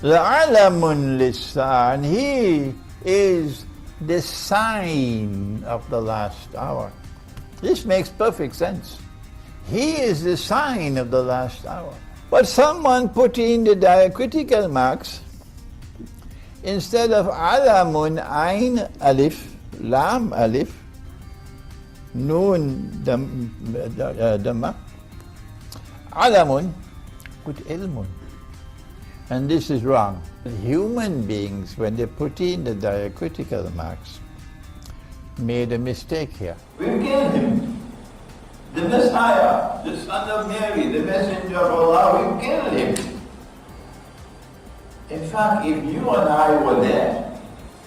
لَعَلَمٌ لِلسَّاعَةِ. He is the sign of the last hour. This makes perfect sense. He is the sign of the last hour. But someone put in the diacritical marks instead of alamun, ain, alif, lam, alif, noon, dhamma, alamun, put ilmun. And this is wrong. Human beings, when they put in the diacritical marks, made a mistake here. We killed him. The Messiah, the son of Mary, the messenger of Allah, we killed him. In fact, if you and I were there,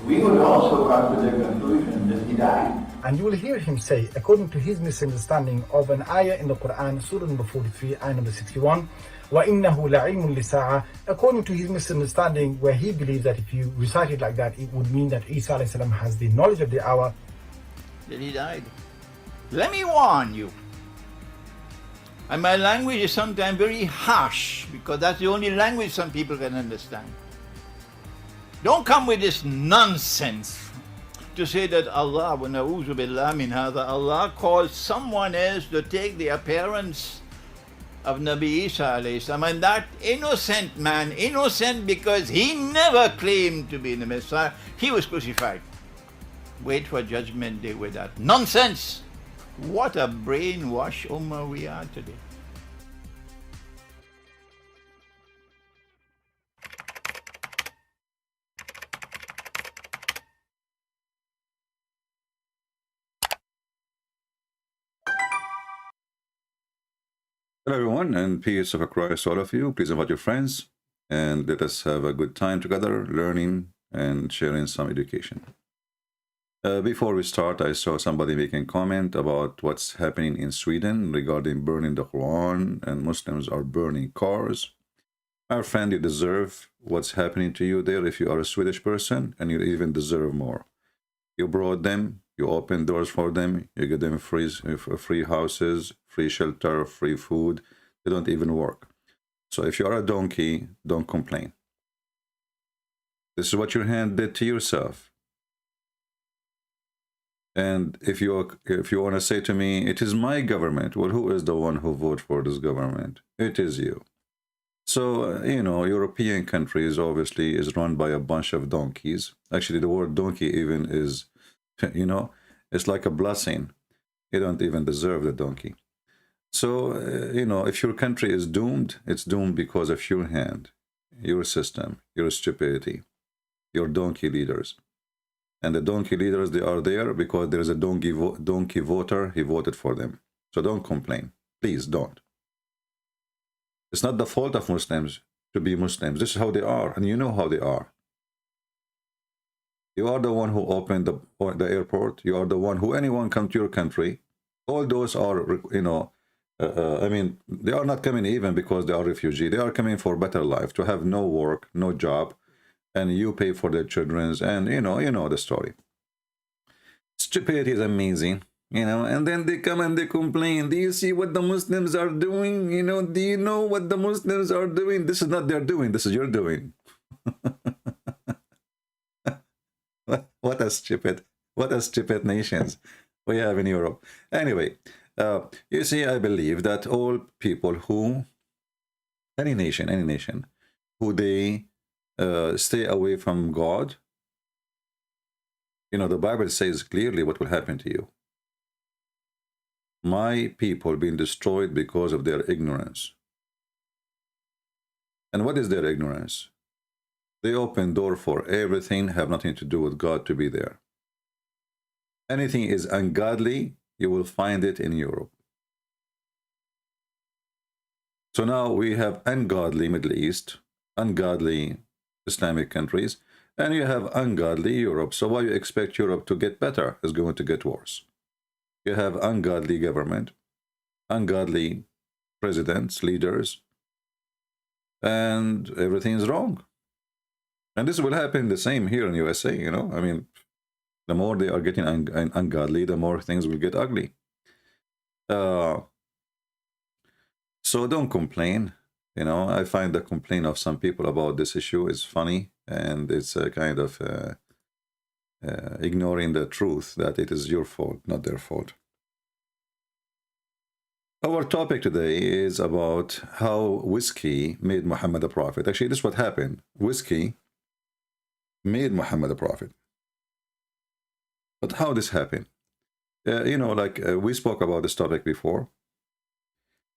we would also come to the conclusion that he died. And you will hear him say, according to his misunderstanding of an ayah in the Quran, Surah number 43, ayah number 61, وَإِنَّهُ لَعِلْمٌ لِسَاعَةٍ, according to his misunderstanding, where he believes that if you recite it like that, it would mean that Isa alayhi salam has the knowledge of the hour. That he died. Let me warn you. And my language is sometimes very harsh, because that's the only language some people can understand. Don't come with this nonsense to say that Allah, wa na'udhu billah min hadha, Allah calls someone else to take the appearance of Nabi Isa alayhi salam, and that innocent man, innocent because he never claimed to be the Messiah, he was crucified. Wait for judgment day with that nonsense. What a brainwash ummah we are today. Hello, everyone, and peace of Christ to all of you. Please invite your friends, and let us have a good time together, learning and sharing some education. Before we start, I saw somebody making comment about what's happening in Sweden regarding burning the Quran, and Muslims are burning cars. Our friend, you deserve what's happening to you there if you are a Swedish person, and you even deserve more. You brought them, you opened doors for them, you give them free houses, free shelter, free food. They don't even work. So if you are a donkey, don't complain. This is what your hand did to yourself. And if you want to say to me, it is my government, well, who is the one who voted for this government? It is you. So, European countries obviously is run by a bunch of donkeys. Actually, the word donkey even is, it's like a blessing. You don't even deserve the donkey. So, if your country is doomed, it's doomed because of your hand, your system, your stupidity, your donkey leaders. And the donkey leaders, they are there because there is a donkey voter, he voted for them. So don't complain. Please don't. It's not the fault of Muslims to be Muslims. This is how they are, and you know how they are. You are the one who opened the airport. You are the one who anyone come to your country. All those are, they are not coming even because they are refugee. They are coming for better life, to have no work, no job, and you pay for their children's, and you know the story. Stupidity is amazing. And then they come and they complain. Do you see what the Muslims are doing? Do you know what the Muslims are doing? This is not their doing. This is your doing. What a stupid nations we have in Europe. Anyway, you see, I believe that all people who, any nation, who they stay away from God, the Bible says clearly what will happen to you. My people being destroyed because of their ignorance. And what is their ignorance? They open door for everything, have nothing to do with God to be there. Anything is ungodly, you will find it in Europe. So now we have ungodly Middle East, ungodly Islamic countries, and you have ungodly Europe. So why you expect Europe to get better? It's going to get worse. You have ungodly government, ungodly presidents, leaders, and everything is wrong. And this will happen the same here in USA, the more they are getting ungodly, the more things will get ugly. So don't complain. You know, I find the complaint of some people about this issue is funny, and it's a kind of ignoring the truth that it is your fault, not their fault. Our topic today is about how whiskey made Muhammad a prophet. Actually, this is what happened. Whiskey made Muhammad a prophet. But how this happened? You know, like we spoke about this topic before.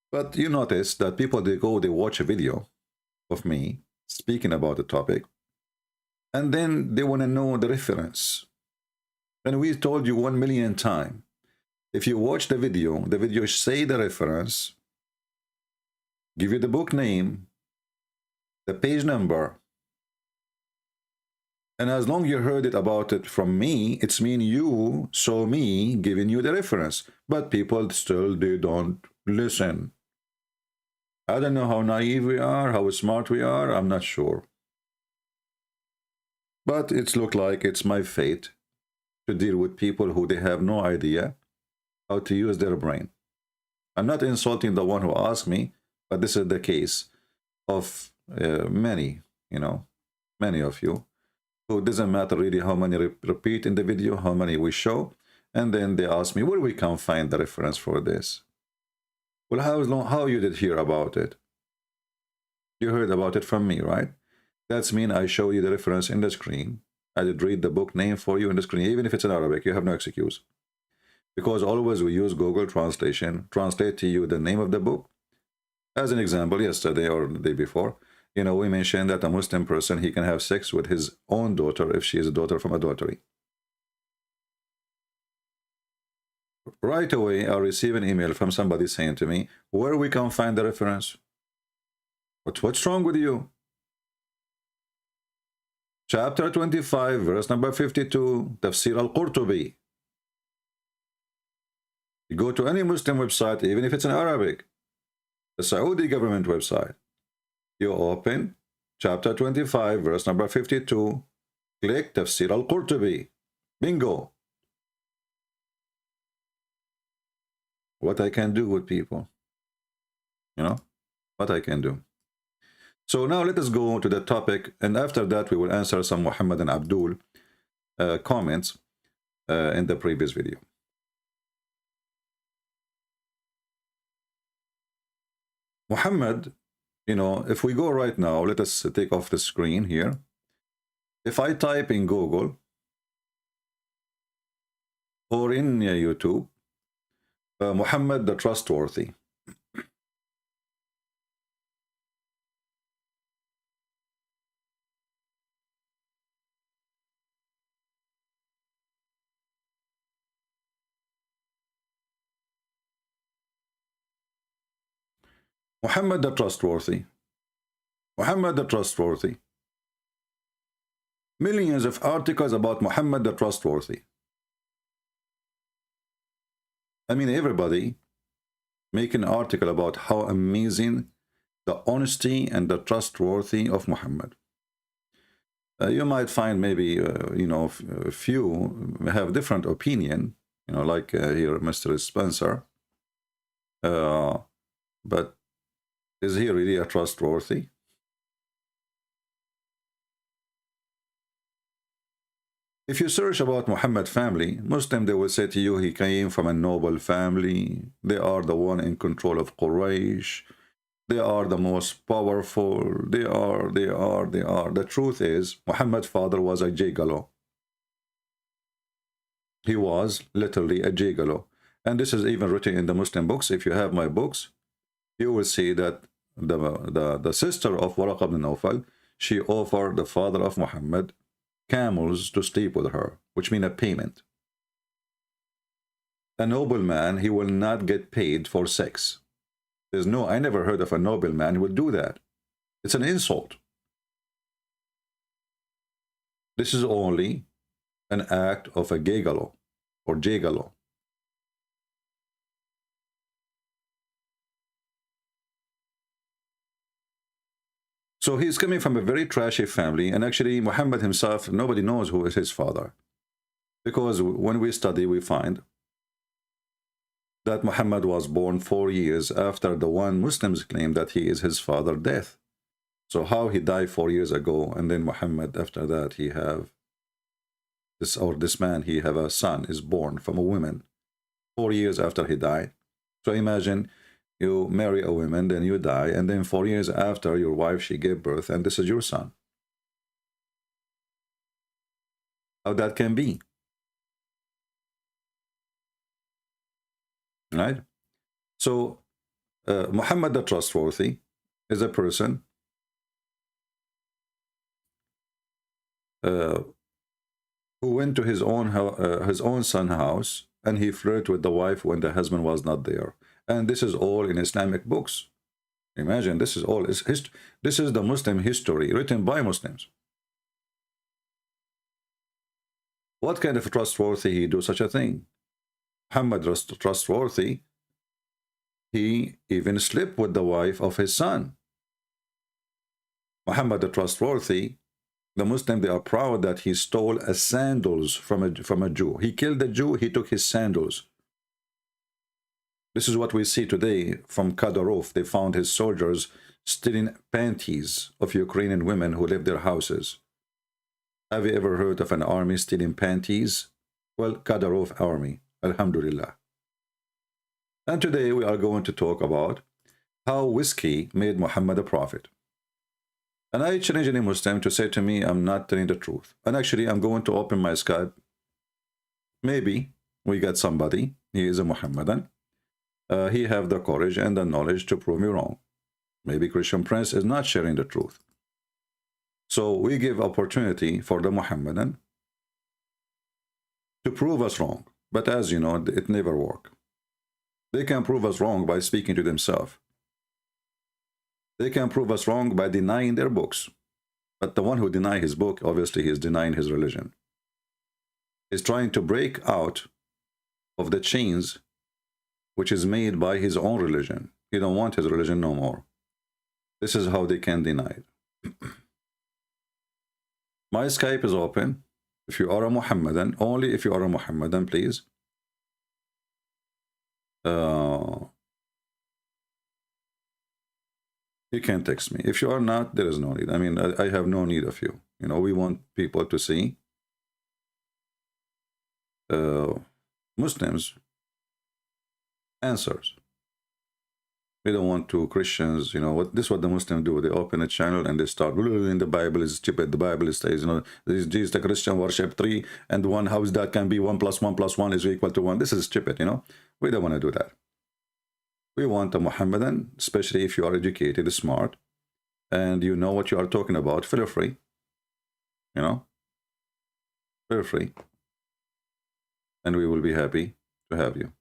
But you notice that people, they watch a video of me speaking about the topic, and then they want to know the reference. And we told you 1 million times, if you watch the video say the reference, give you the book name, the page number, and as long as you heard it about it from me, it's mean you saw me giving you the reference. But people still, they don't listen. I don't know how naive we are, how smart we are, I'm not sure. But it's looked like it's my fate to deal with people who they have no idea how to use their brain. I'm not insulting the one who asked me, but this is the case of many, you know, many of you, who it doesn't matter really how many repeat in the video, how many we show, and then they ask me, where we can find the reference for this? Well, how you did hear about it? You heard about it from me, right? That's mean I show you the reference in the screen. I did read the book name for you in the screen, even if it's in Arabic, you have no excuse. Because always we use Google Translation, translate to you the name of the book. As an example, yesterday or the day before, you know, we mentioned that a Muslim person, he can have sex with his own daughter if she is a daughter from adultery. Right away, I receive an email from somebody saying to me, where we can find the reference? What's wrong with you? Chapter 25, verse number 52, Tafsir al-Qurtubi. You go to any Muslim website, even if it's in Arabic, the Saudi government website, you open chapter 25, verse number 52, click Tafsir al-Qurtubi. Bingo. What I can do with people, you know, what I can do. So now let us go to the topic, and after that we will answer some Muhammad and Abdul comments in the previous video. Muhammad, you know, if we go right now, let us take off the screen here. If I type in Google or in YouTube, Muhammad the Trustworthy. Muhammad the Trustworthy. Muhammad the Trustworthy. Millions of articles about Muhammad the Trustworthy. I mean, everybody make an article about how amazing the honesty and the trustworthy of Muhammad. You might find maybe, you know, a few have different opinion, you know, like here, Mr. Spencer. But is he really a trustworthy? If you search about Muhammad family, Muslim, they will say to you, he came from a noble family. They are the one in control of Quraysh. They are the most powerful. They are. The truth is, Muhammad's father was a gigolo. He was literally a gigolo. And this is even written in the Muslim books. If you have my books, you will see that the sister of Waraq ibn Nawfal, she offered the father of Muhammad camels to sleep with her, which means a payment. A nobleman, he will not get paid for sex. I never heard of a nobleman who would do that. It's an insult. This is only an act of a gigolo or gigolo. So he's coming from a very trashy family, and actually Muhammad himself, nobody knows who is his father. Because when we study, we find that Muhammad was born 4 years after the one Muslims claim that he is his father death. So how he died 4 years ago, and then Muhammad after that he have this, or this man, he have a son is born from a woman 4 years after he died. So imagine you marry a woman, then you die, and then 4 years after your wife, she gave birth, and this is your son. How that can be? Right? So Muhammad the Trustworthy is a person who went to his own son's house, and he flirted with the wife when the husband was not there. And this is all in Islamic books. Imagine, this is all, this is the Muslim history written by Muslims. What kind of trustworthy he do such a thing? Muhammad was trustworthy. He even slept with the wife of his son. Muhammad the Trustworthy, the Muslim, they are proud that he stole a sandals from a Jew. He killed the Jew, he took his sandals. This is what we see today from Kadyrov. They found his soldiers stealing panties of Ukrainian women who left their houses. Have you ever heard of an army stealing panties? Well, Kadyrov army, alhamdulillah. And today we are going to talk about how whiskey made Muhammad a prophet. And I challenge any Muslim to say to me, I'm not telling the truth. And actually, I'm going to open my Skype. Maybe we get somebody, he is a Muhammadan. He have the courage and the knowledge to prove me wrong. Maybe Christian Prince is not sharing the truth. So we give opportunity for the Muhammadan to prove us wrong. But as you know, it never works. They can prove us wrong by speaking to themselves. They can prove us wrong by denying their books. But the one who denies his book, obviously he is denying his religion. He's trying to break out of the chains which is made by his own religion. He don't want his religion no more. This is how they can deny it. My Skype is open. If you are a Muhammadan, only if you are a Muhammadan, please. You can text me. If you are not, there is no need. I mean, I have no need of you. You know, we want people to see Muslims answers. We don't want to Christians, you know, this is what the Muslims do. They open a channel and they start, in the Bible is stupid. The Bible says, you know, this is the Christian worship 3 and 1. How is that can be 1 + 1 + 1 is equal to 1? This is stupid, you know. We don't want to do that. We want a Muhammadan, especially if you are educated, smart, and you know what you are talking about. Feel free, you know, feel free, and we will be happy to have you.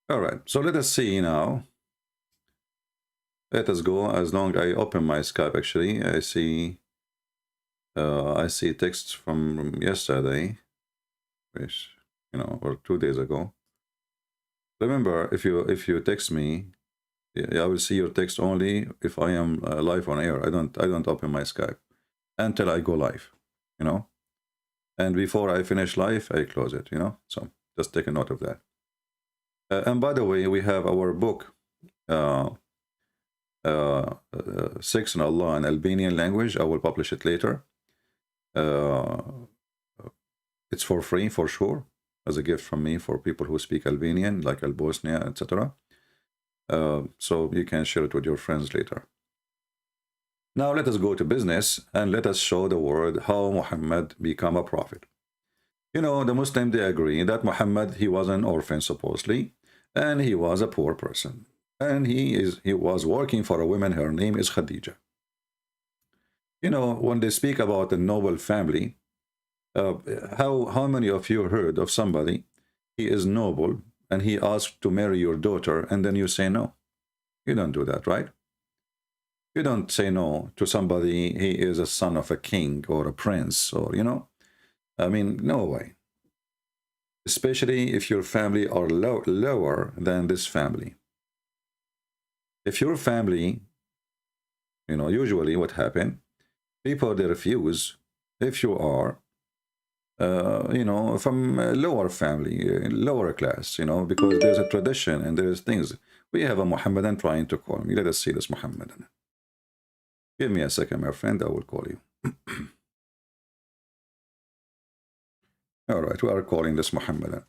All right, so let us see now. Let us go. As long I open my Skype, actually, I see texts from yesterday, which, you know, or 2 days ago. Remember, if you text me, I will see your text only if I am live on air. I don't open my Skype until I go live, you know. And before I finish live, I close it, you know. So just take a note of that. And by the way, we have our book. Sex and Allah in Albanian language. I will publish it later. It's for free, for sure, as a gift from me for people who speak Albanian, like Albosnia, etc. So you can share it with your friends later. Now let us go to business and let us show the world how Muhammad became a prophet. You know, the Muslims, they agree that Muhammad, he was an orphan supposedly, and he was a poor person. And he was working for a woman, her name is Khadija. You know, when they speak about a noble family, how many of you heard of somebody, he is noble, and he asked to marry your daughter, and then you say no? You don't do that, right? You don't say no to somebody, he is a son of a king or a prince, or, you know, I mean, no way. Especially if your family are lower than this family. If your family, you know, usually what happen, people, they refuse if you are, you know, from a lower family, lower class, you know, because there's a tradition and there's things. We have a Muhammadan trying to call me. Let us see this Muhammadan. Give me a second, my friend. I will call you. All right, we are calling this Muhammadan.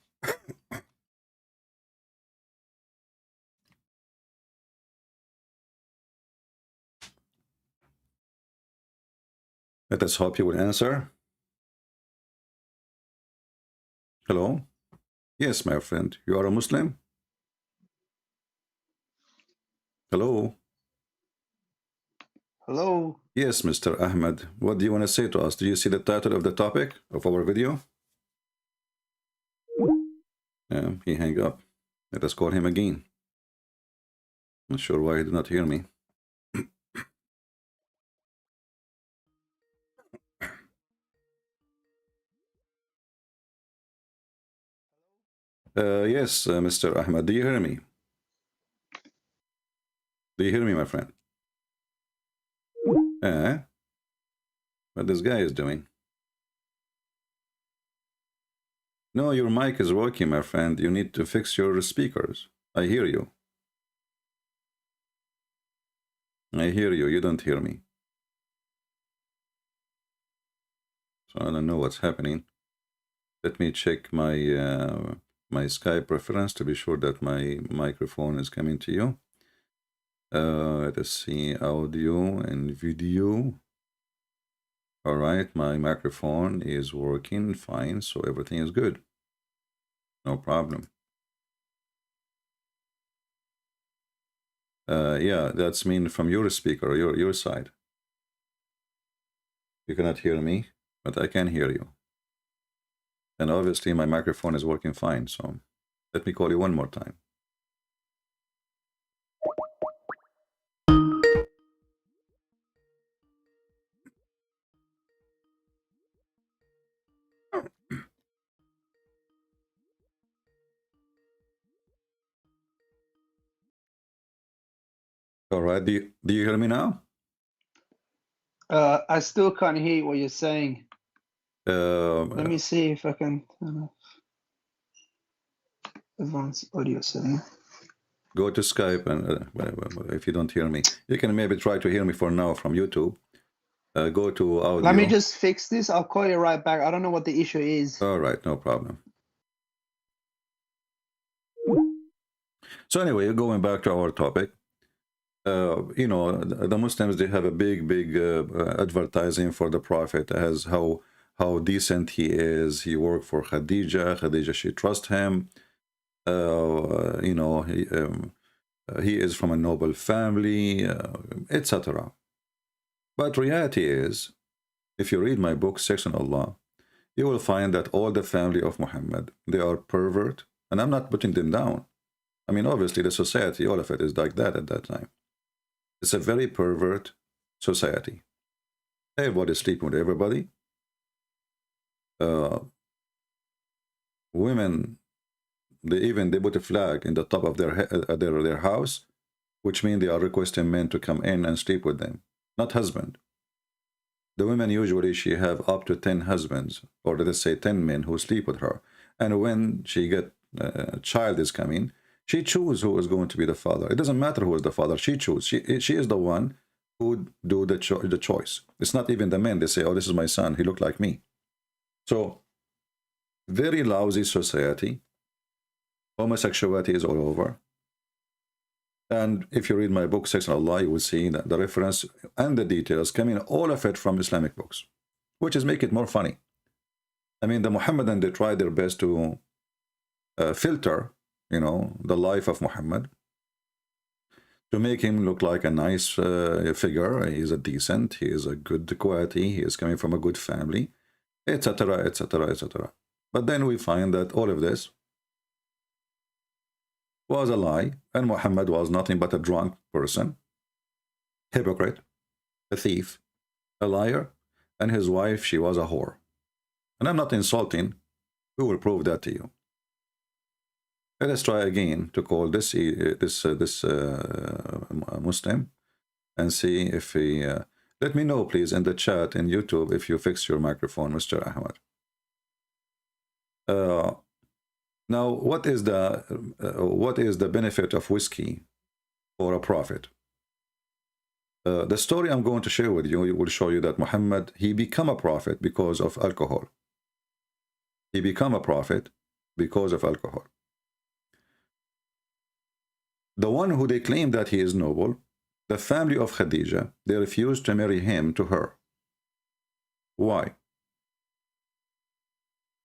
Let us hope you will answer. Hello? Yes, my friend. You are a Muslim? Hello? Hello. Yes, Mr. Ahmed. What do you want to say to us? Do you see the title of the topic of our video? Yeah, he hang up. Let us call him again. Not sure why he did not hear me. Yes, Mr. Ahmed, do you hear me? Do you hear me, my friend? What this guy is doing? No, your mic is working, my friend. You need to fix your speakers. I hear you. I hear you. You don't hear me. So I don't know what's happening. Let me check my my Skype reference to be sure that my microphone is coming to you. Let us see audio and video. All right, my microphone is working fine, so everything is good. No problem. Yeah, that's mean from your speaker, your side. You cannot hear me, but I can hear you. And obviously my microphone is working fine, so let me call you one more time. All right, do you hear me now? I still can't hear what you're saying. Let me see if I can turn off advanced audio setting. Go to Skype and if you don't hear me, you can maybe try to hear me for now from YouTube. Go to audio. Let me just fix this. I'll call you right back. I don't know what the issue is. All right, no problem. So anyway, going back to our topic, you know, the Muslims, they have a big advertising for the Prophet as how decent he is. He worked for Khadija. Khadija, she trusts him. You know, he is from a noble family, etc. But reality is, if you read my book, Sex and Allah, you will find that all the family of Muhammad, they are pervert, and I'm not putting them down. I mean, obviously, the society, all of it is like that at that time. It's a very pervert society. Everybody's sleeping with everybody. Women, they put a flag in the top of their house, which means they are requesting men to come in and sleep with them, not husband. The women usually, she have up to 10 husbands, or let us say 10 men who sleep with her. And when she get a child is coming, she chooses who is going to be the father. It doesn't matter who is the father. She chooses. She is the one who do the choice. It's not even the men. They say, oh, this is my son. He looked like me. So, very lousy society. Homosexuality is all over. And if you read my book, Sex and Allah, you will see that the reference and the details coming, all of it from Islamic books, which is make it more funny. I mean, the Muhammadan, they try their best to filter, you know, the life of Muhammad to make him look like a nice figure. He is a decent, he is a good quality, he is coming from a good family, etc., etc., etc. But then we find that all of this was a lie, and Muhammad was nothing but a drunk person, hypocrite, a thief, a liar, and his wife, she was a whore. And I'm not insulting. We will prove that to you. Let us try again to call this Muslim and see if he. Let me know, please, in the chat in YouTube if you fix your microphone, Mr. Ahmad. Now, what is the benefit of whiskey for a prophet? The story I'm going to share with you will show you that Muhammad, he became a prophet because of alcohol. He became a prophet because of alcohol. The one who they claim that he is noble, the family of Khadija, they refused to marry him to her. Why?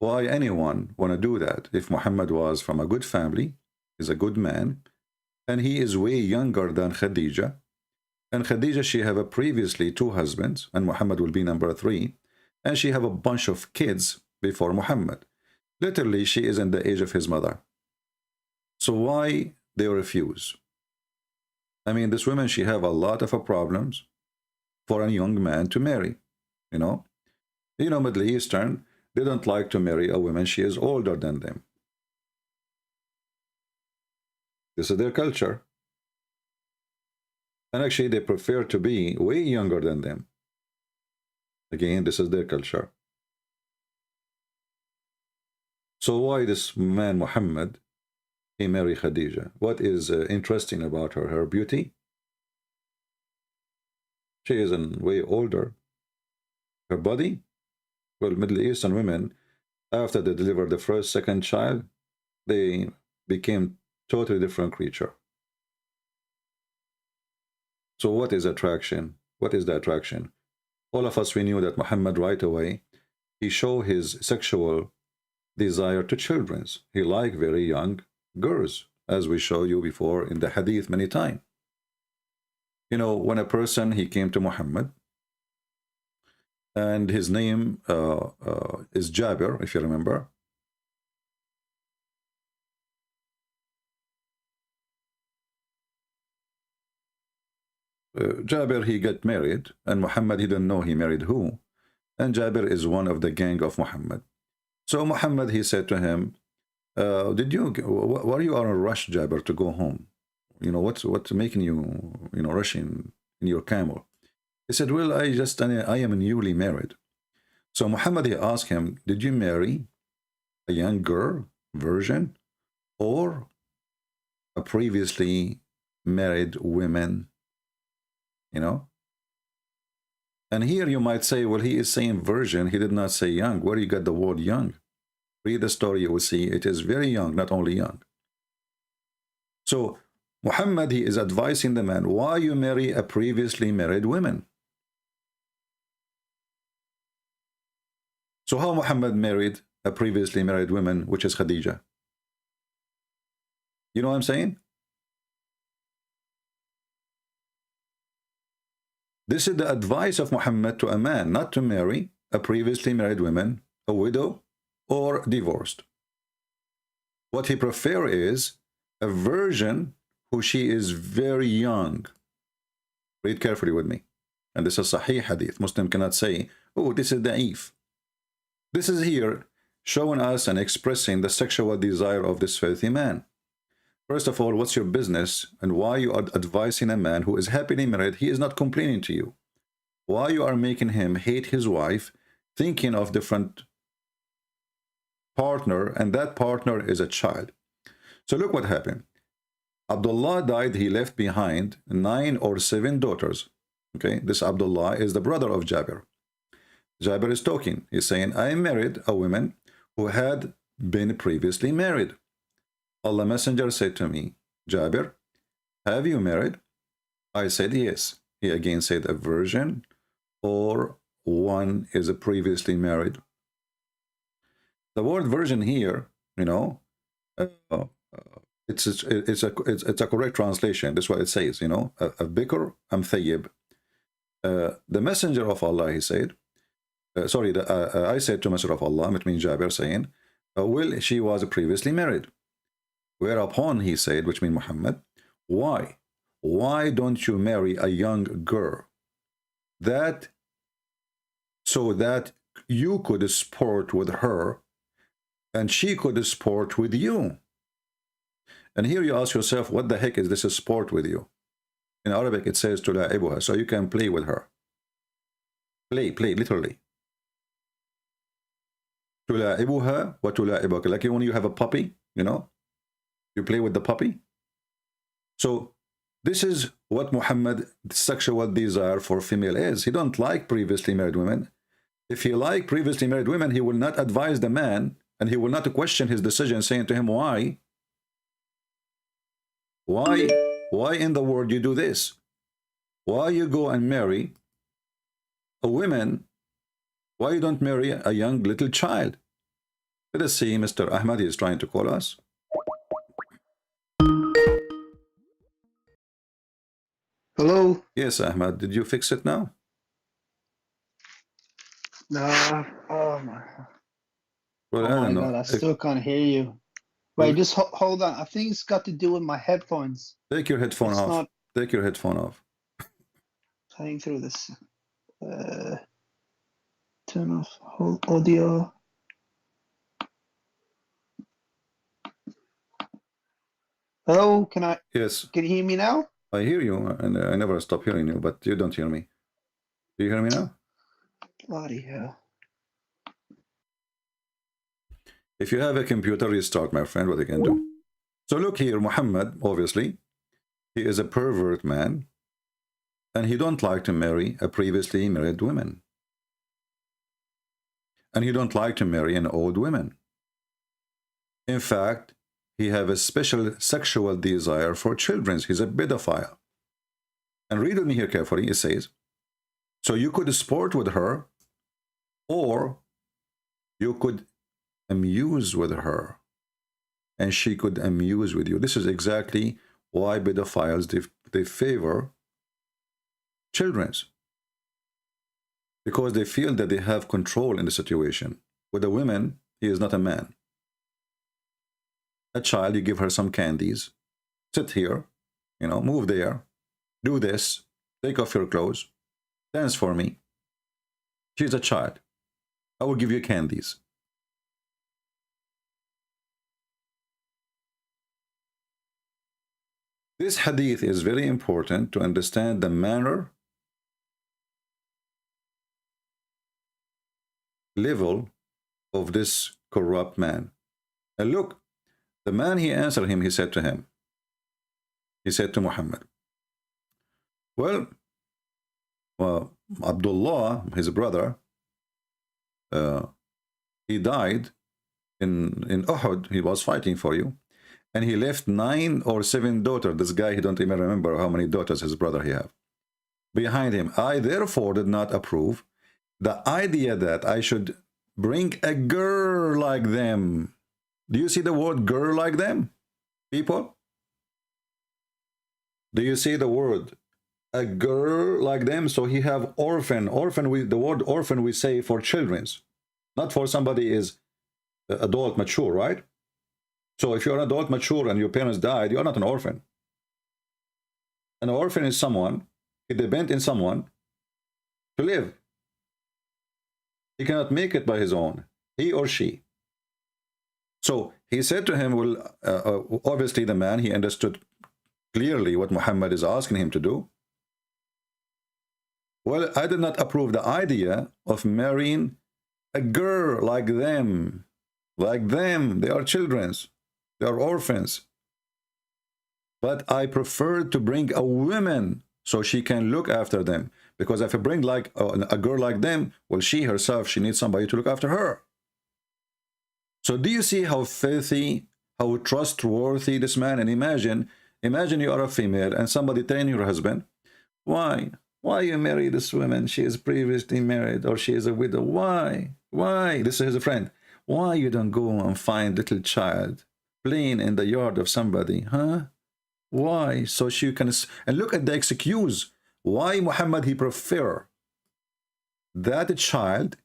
Why anyone want to do that if Muhammad was from a good family, is a good man, and he is way younger than Khadija, and Khadija, she have previously 2 husbands, and Muhammad will be number 3, and she have a bunch of kids before Muhammad. Literally, she is in the age of his mother. So why they refuse? I mean, this woman, she have a lot of problems for a young man to marry, you know. Middle Eastern, they don't like to marry a woman, she is older than them. This is their culture. And actually, they prefer to be way younger than them. Again, this is their culture. So why this man, Muhammad, he married Khadija? What is interesting about her? Her beauty? She is way older. Her body? Well, Middle Eastern women, after they delivered the first, second child, they became totally different creature. So what is attraction? What is the attraction? All of us, we knew that Muhammad right away, he showed his sexual desire to children. He liked very young girls, as we showed you before in the hadith many times. When a person, he came to Muhammad, and his name is Jabir, if you remember. Jabir, he got married, and Muhammad, he didn't know he married who. And Jabir is one of the gang of Muhammad. So Muhammad, he said to him, why you are in a rush, Jabir, to go home? What's making you, rushing in your camel? He said, well, I am newly married. So Muhammad, he asked him, did you marry a young girl, virgin, or a previously married woman? And here you might say, well, he is saying virgin, he did not say young. Where you got the word young? Read the story, you will see it is very young, not only young. So Muhammad, he is advising the man, why you marry a previously married woman? So how Muhammad married a previously married woman, which is Khadija? You know what I'm saying? This is the advice of Muhammad to a man, not to marry a previously married woman, a widow, or divorced. What he prefers is a virgin who she is very young. Read carefully with me. And this is Sahih Hadith. Muslim cannot say, oh, this is da'if. This is here showing us and expressing the sexual desire of this filthy man. First of all, what's your business and why you are advising a man who is happily married? He is not complaining to you. Why you are making him hate his wife, thinking of different partner, and that partner is a child. So look what happened. Abdullah died. He left behind 9 or 7 daughters. Okay, this Abdullah is the brother of Jabir. Jabir is talking. He's saying, I married a woman who had been previously married. Allah Messenger said to me, Jabir, have you married? I said, yes. He again said, a virgin or one is a previously married. The word virgin here, it's a correct translation. That's what it says, a bikr am thayyib. The Messenger of Allah, he said, I said to Messenger of Allah, it means Jabir, saying, well, she was previously married. Whereupon he said, which means Muhammad, why? Why don't you marry a young girl? So that you could sport with her and she could sport with you. And here you ask yourself, what the heck is this a sport with you? In Arabic, it says تلاعبها, so you can play with her. Play, literally. تلاعبها وتلاعبك. Like when you have a puppy, you know, you play with the puppy. So this is what Muhammad's sexual desire for female is. He don't like previously married women. If he liked previously married women, he will not advise the man, and he will not question his decision, saying to him, why in the world you do this? Why you go and marry a woman? Why you don't marry a young little child? Let us see. Mr. Ahmad is trying to call us. Hello? Yes, Ahmad, did you fix it now? No. Oh my. Well, Oh I my don't know. God, I still can't hear you. Wait, just hold on. I think it's got to do with my headphones. Take your headphone It's off. not Take your headphone off. playing through this. Turn off whole audio. Hello, Yes, can you hear me now? I hear you, and I never stop hearing you, but you don't hear me. Do you hear me now? Bloody hell. If you have a computer, restart, my friend, what you can do. So look here, Muhammad, obviously, he is a pervert man, and he don't like to marry a previously married woman. And he don't like to marry an old woman. In fact, he have a special sexual desire for children. He's a pedophile. And read with me here carefully. It says, so you could sport with her, or you could amuse with her, and she could amuse with you. This is exactly why pedophiles, they favor children, because they feel that they have control in the situation. With a woman, he is not a man. A child, you give her some candies, sit here, you know, move there, do this, take off your clothes, dance for me. She's a child. I will give you candies. This hadith is very important to understand the manner, level of this corrupt man. And look, the man, he answered him, he said to him, he said to Muhammad, well, Abdullah, his brother, he died in Uhud. He was fighting for you, and he left 9 or 7 daughters. This guy, he don't even remember how many daughters his brother he have behind him. I therefore did not approve the idea that I should bring a girl like them. Do you see the word girl like them, people? Do you see the word a girl like them? So he have orphan. The word orphan we say for children's, not for somebody is adult mature, right? So if you're an adult mature and your parents died, you're not an orphan. An orphan is someone, he depends on someone to live. He cannot make it by his own, he or she. So he said to him, well, obviously the man, he understood clearly what Muhammad is asking him to do. Well, I did not approve the idea of marrying a girl like them. Like them, they are children, they are orphans. But I prefer to bring a woman so she can look after them. Because if I bring like a girl like them, well, she herself, she needs somebody to look after her. So do you see how filthy, how trustworthy this man? And imagine you are a female and somebody telling your husband, why you marry this woman? She is previously married, or she is a widow. Why? This is his friend. Why you don't go and find little child playing in the yard of somebody, huh? Why? So she can, and look at the excuse. Why Muhammad, he prefer that child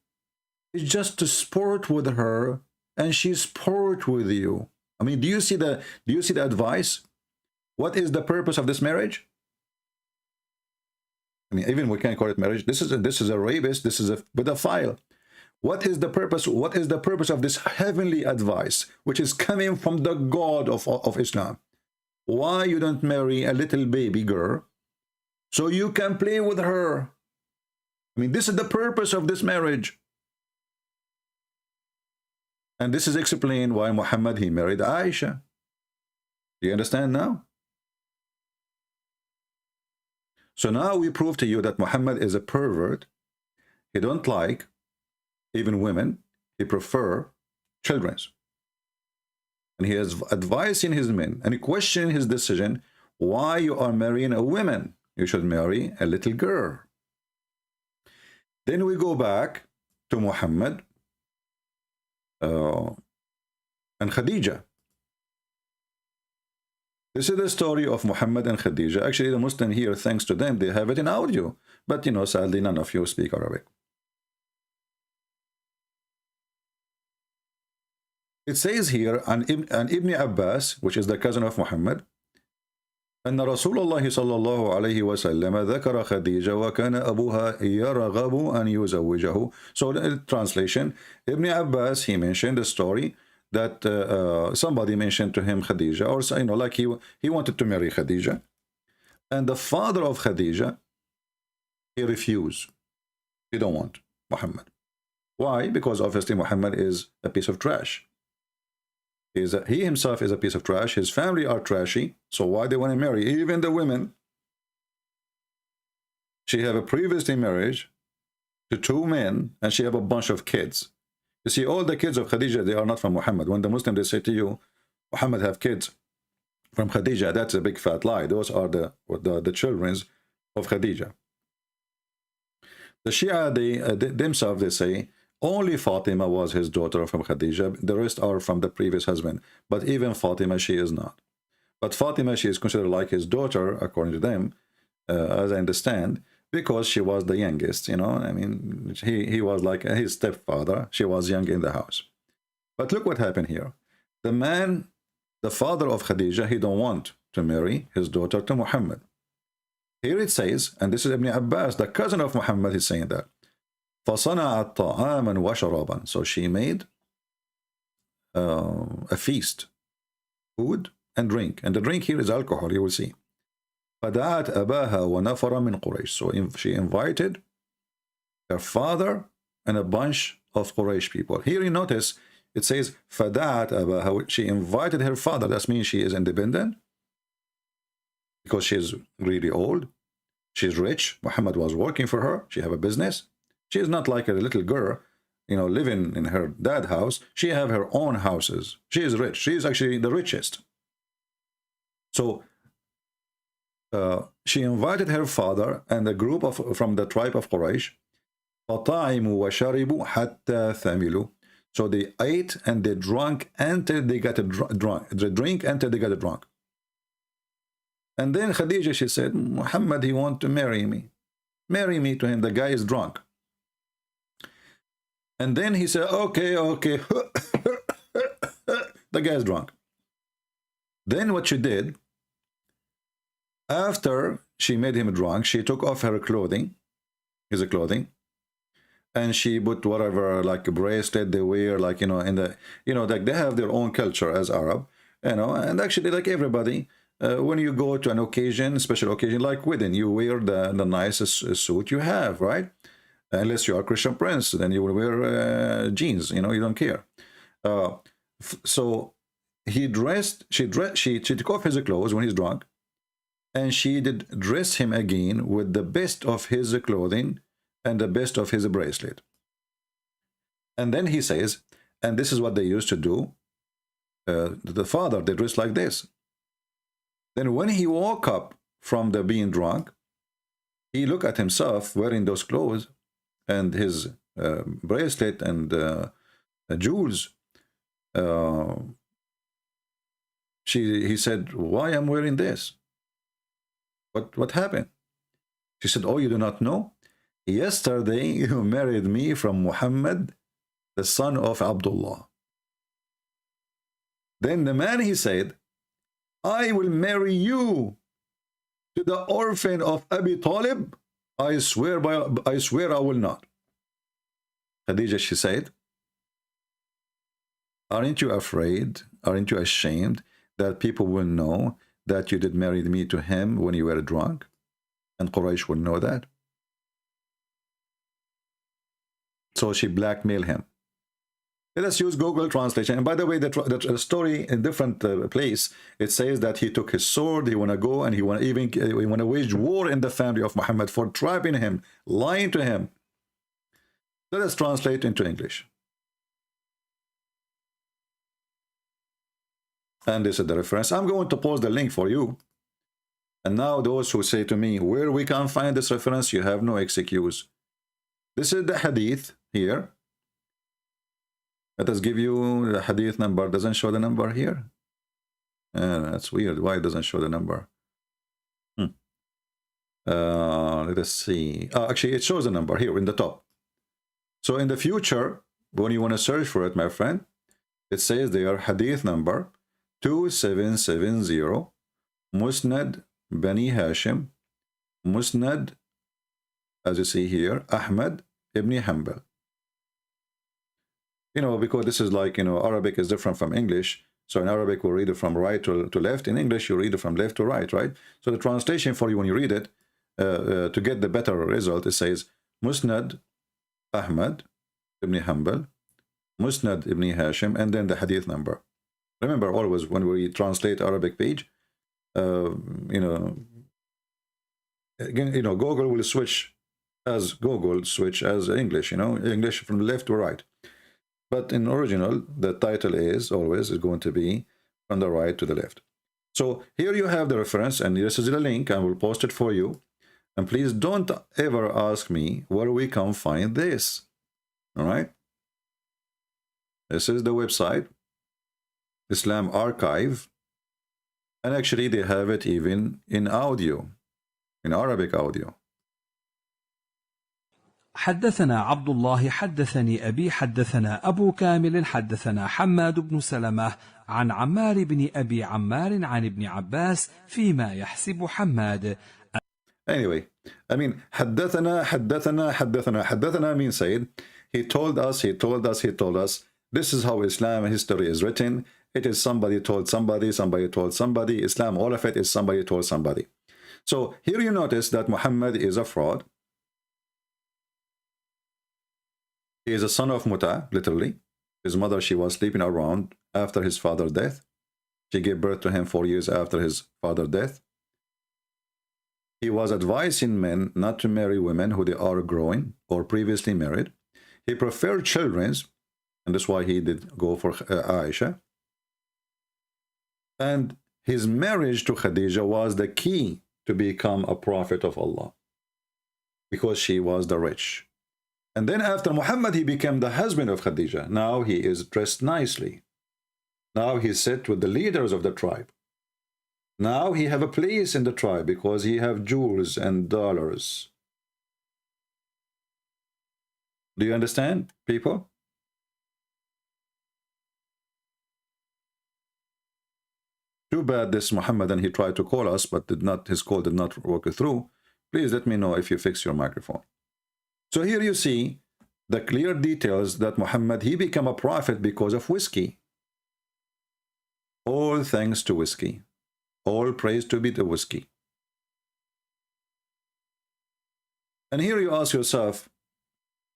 is just to sport with her, and she sport with you. I mean, do you see the advice? What is the purpose of this marriage? I mean, even we can't call it marriage. This is a rapist. This is a pedophile. What is the purpose? What is the purpose of this heavenly advice, which is coming from the God of Islam? why you don't marry a little baby girl so you can play with her? I mean, this is the purpose of this marriage. And this is explained why Muhammad, he married Aisha. Do you understand now? So now we prove to you that Muhammad is a pervert. He don't like even women. He prefer children. And he is advising his men and questioning his decision. Why you are marrying a woman? You should marry a little girl. Then we go back to Muhammad and Khadija. This is the story of Muhammad and Khadija. Actually, the Muslim here, thanks to them, they have it in audio. But, you know, sadly, none of you speak Arabic. It says here, an Ibn Abbas, which is the cousin of Muhammad, أن رسول الله صلى الله عليه وسلم ذكر خديجة وكان أبوها يرغب أن يزوجه. So in translation, Ibn Abbas, he mentioned the story that somebody mentioned to him Khadija, or, you know, like he wanted to marry Khadija, and the father of Khadija, he refused. He don't want Muhammad. Why? Because obviously Muhammad is a piece of trash. He himself is a piece of trash. His family are trashy. So why they want to marry? Even the women. She have a previously marriage to 2 men, and she have a bunch of kids. You see, all the kids of Khadija, they are not from Muhammad. When the Muslims, they say to you, Muhammad have kids from Khadija, that's a big fat lie. Those are the children of Khadija. The Shia, they themselves, they say, only Fatima was his daughter from Khadija. The rest are from the previous husband. But even Fatima, she is not. But Fatima, she is considered like his daughter, according to them, as I understand, because she was the youngest, you know. I mean, he was like his stepfather. She was young in the house. But look what happened here. The man, the father of Khadija, he don't want to marry his daughter to Muhammad. Here it says, and this is Ibn Abbas, the cousin of Muhammad, is saying that. فَصَنَعَتْ طَعَامًا وَشَرَابًا. So she made a feast, food and drink. And the drink here is alcohol, you will see. فَدَعَتْ أَبَاهَا وَنَفَرًا مِنْ قُرَيْشٍ. So she invited her father and a bunch of Quraysh people. Here you notice, it says, فَدَعَتْ أَبَاهَا. She invited her father. That means she is independent, because she is really old. She's rich. Muhammad was working for her. She have a business. She is not like a little girl, you know, living in her dad's house. She have her own houses. She is rich. She is actually the richest. So she invited her father and a group from the tribe of Quraysh. فَطَعِمُوا وَشَرِبُوا حَتَّى ثَمِلُوا. So they ate and they drank until they got drunk. They drink until they got drunk. And then Khadija, she said, Muhammad, he want to marry me. Marry me to him. The guy is drunk. And then he said, okay. The guy is drunk. Then what she did, after she made him drunk, she took off her clothing, his clothing, and she put whatever, like a bracelet they wear, like, you know, in the, you know, like they have their own culture as Arab, you know, and actually like everybody, when you go to an occasion, special occasion like wedding, you wear the nicest suit you have, right? Unless you are Christian Prince, then you will wear jeans, you know, you don't care. So he dressed, she took off his clothes when he's drunk, and she did dress him again with the best of his clothing and the best of his bracelet. And then he says, and this is what they used to do, the father, they dressed like this. Then when he woke up from the being drunk, he looked at himself wearing those clothes and his bracelet and jewels. He said, why am I wearing this? What happened? She said, oh, you do not know? Yesterday you married me from Muhammad, the son of Abdullah. Then the man, he said, I will marry you to the orphan of Abi Talib. I swear I will not. Khadija, she said, aren't you afraid? Aren't you ashamed that people will know that you did marry me to him when you were drunk? And Quraysh would know that. So she blackmailed him. Let us use Google Translation. And by the way, the story in different place, it says that he took his sword, he want to go, and he want to wage war in the family of Muhammad for trapping him, lying to him. Let us translate into English. And this is the reference. I'm going to post the link for you. And now those who say to me, where we can find this reference, you have no excuse. This is the hadith here. Let us give you the hadith number. Doesn't show the number here. That's weird. Why it doesn't show the number? Let us see. Actually, it shows the number here in the top. So in the future, when you want to search for it, my friend, it says there hadith number 2770, Musnad Bani Hashim, Musnad, as you see here, Ahmad ibn Hanbal. You know, because this is like, you know, Arabic is different from English. So in Arabic, we'll read it from right to left. In English, you read it from left to right, right? So the translation for you when you read it, to get the better result, it says, Musnad Ahmad ibn Hanbal, Musnad ibn Hashim, and then the hadith number. Remember, always when we translate Arabic page, Google will switch as English, English from left to right. But in original, the title is going to be from the right to the left. So here you have the reference, and this is the link. I will post it for you. And please don't ever ask me where we can find this. All right? This is the website, Islam Archive. And actually, they have it even in audio, in Arabic audio. حدثنا عبد الله حدثني أبي حدثنا أبو كامل حدثنا حماد بن سلمة عن عمار بن أبي عمار عن ابن عباس فيما يحسب حماد. Anyway, I mean, حدثنا means said, he told us. This is how Islam history is written. It is somebody told somebody told somebody. Islam, all of it is somebody told somebody. So here you notice that Muhammad is a fraud. He is a son of Muta, literally. His mother, she was sleeping around after his father's death. She gave birth to him 4 years after his father's death. He was advising men not to marry women who they are growing or previously married. He preferred children, and that's why he did go for Aisha. And his marriage to Khadija was the key to become a prophet of Allah, because she was the rich. And then after Muhammad, he became the husband of Khadija. Now he is dressed nicely. Now he sits with the leaders of the tribe. Now he have a place in the tribe because he have jewels and dollars. Do you understand, people? Too bad this Muhammadan, he tried to call us, but his call did not work through. Please let me know if you fix your microphone. So here you see the clear details that Muhammad, he became a prophet because of whiskey. All thanks to whiskey. All praise to be the whiskey. And here you ask yourself,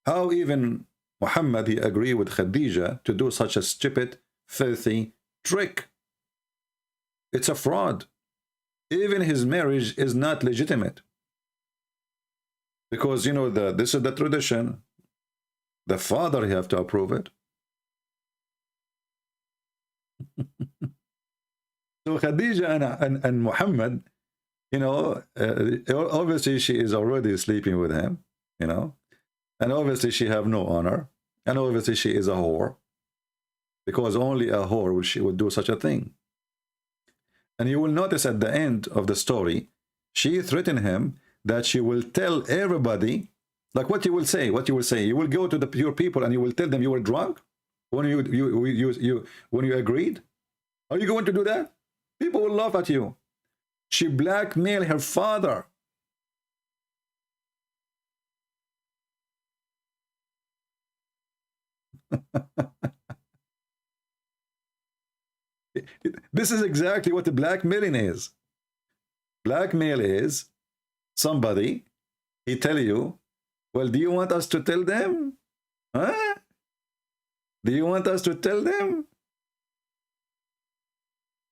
how even Muhammad, he agreed with Khadija to do such a stupid, filthy trick? It's a fraud. Even his marriage is not legitimate. Because, this is the tradition. The father, he have to approve it. So Khadija and Muhammad, obviously she is already sleeping with him, and obviously she have no honor, and obviously she is a whore, because only a whore would do such a thing. And you will notice at the end of the story, she threatened him that she will tell everybody, like what you will say. You will go to the pure people and you will tell them you were drunk when you agreed. Are you going to do that? People will laugh at you. She blackmailed her father. This is exactly what the blackmailing is. Blackmail is somebody, he tell you, well, do you want us to tell them? Huh? Do you want us to tell them?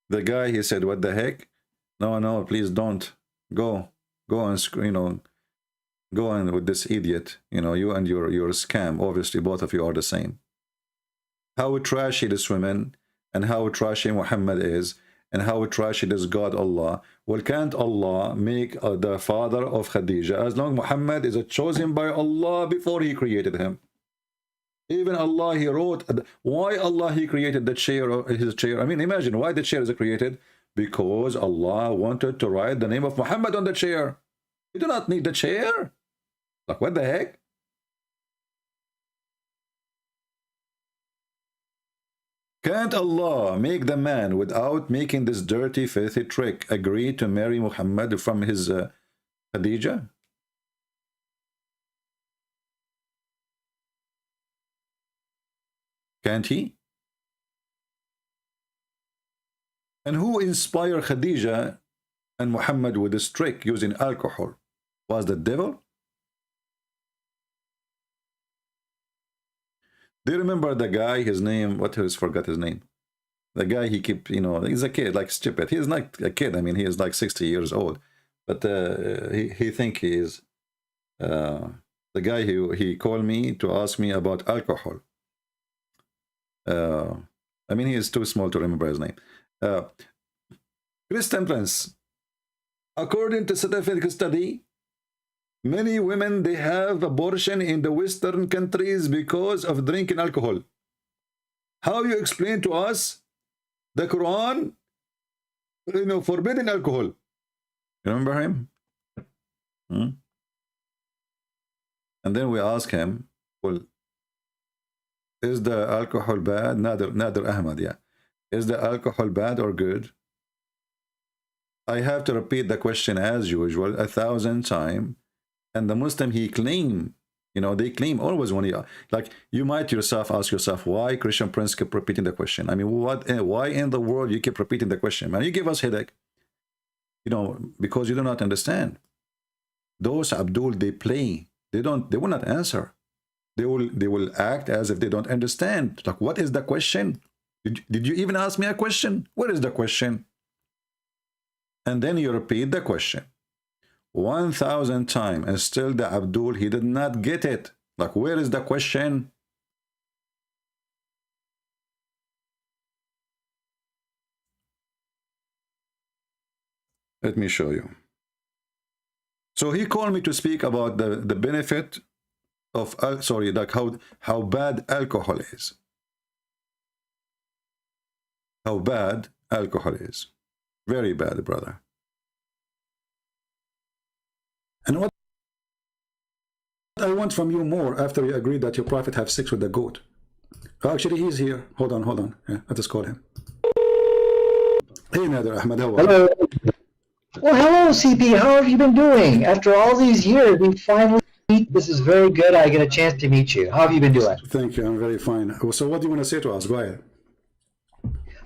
The guy, he said, what the heck? No, please don't. Go and, you know, go on with this idiot. You know, you and your scam. Obviously, both of you are the same. How trashy this woman, and how trashy Muhammad is, and how trashy this God Allah. Well, can't Allah make the father of Khadija, as long Muhammad is chosen by Allah before he created him? Even Allah, he wrote, why Allah, he created the chair, his chair. I mean, imagine why the chair is created. Because Allah wanted to write the name of Muhammad on the chair. You do not need the chair. Like, what the heck? Can't Allah make the man, without making this dirty, filthy trick, agree to marry Muhammad from his Khadija? Can't he? And who inspired Khadija and Muhammad with this trick using alcohol? Was the devil? Do you remember the guy, his name, what I forgot his name? The guy he keep, you know, he's a kid, like stupid. He's not a kid, I mean, he is like 60 years old. But he think he is. The guy who he called me to ask me about alcohol. I mean, he is too small to remember his name. Christian Prince, according to scientific study, many women, they have abortion in the Western countries because of drinking alcohol. How you explain to us the Quran, you know, forbidding alcohol? You remember him? And then we ask him, well, is the alcohol bad? Nader Ahmad, yeah. Is the alcohol bad or good? I have to repeat the question as usual 1,000 times. And the Muslim, he claim, you know, they claim always when you, like, you might yourself ask yourself, why Christian Prince keep repeating the question? I mean, why in the world you keep repeating the question? Man, you give us headache. You know, because you do not understand. Those Abdul, they play. They will not answer. They will act as if they don't understand. Like, what is the question? Did you even ask me a question? What is the question? And then you repeat the question 1,000 times, and still the Abdul, he did not get it. Like, where is the question? Let me show you. So he called me to speak about the benefit of, sorry, like how bad alcohol is. How bad alcohol is. Very bad, brother. And what I want from you more after you agreed that your prophet have sex with the goat. Actually, he's here. Hold on. Yeah, let us call him. Hey, Nader Ahmad, how are you? Hello. Well, hello, CP. How have you been doing? After all these years, we finally meet. This is very good. I get a chance to meet you. How have you been doing? Thank you. I'm very fine. So what do you want to say to us? Go ahead.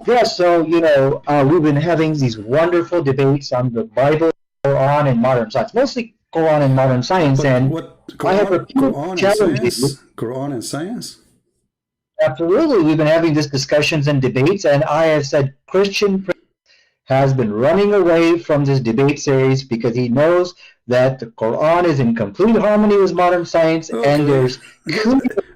Yes, so, you know, we've been having these wonderful debates on the Bible, Quran, and modern science. Mostly Quran and modern science. But and what, I have a few challenges. Quran and science? Absolutely. We've been having these discussions and debates, and I have said Christian has been running away from this debate series because he knows that the Quran is in complete harmony with modern science, and there's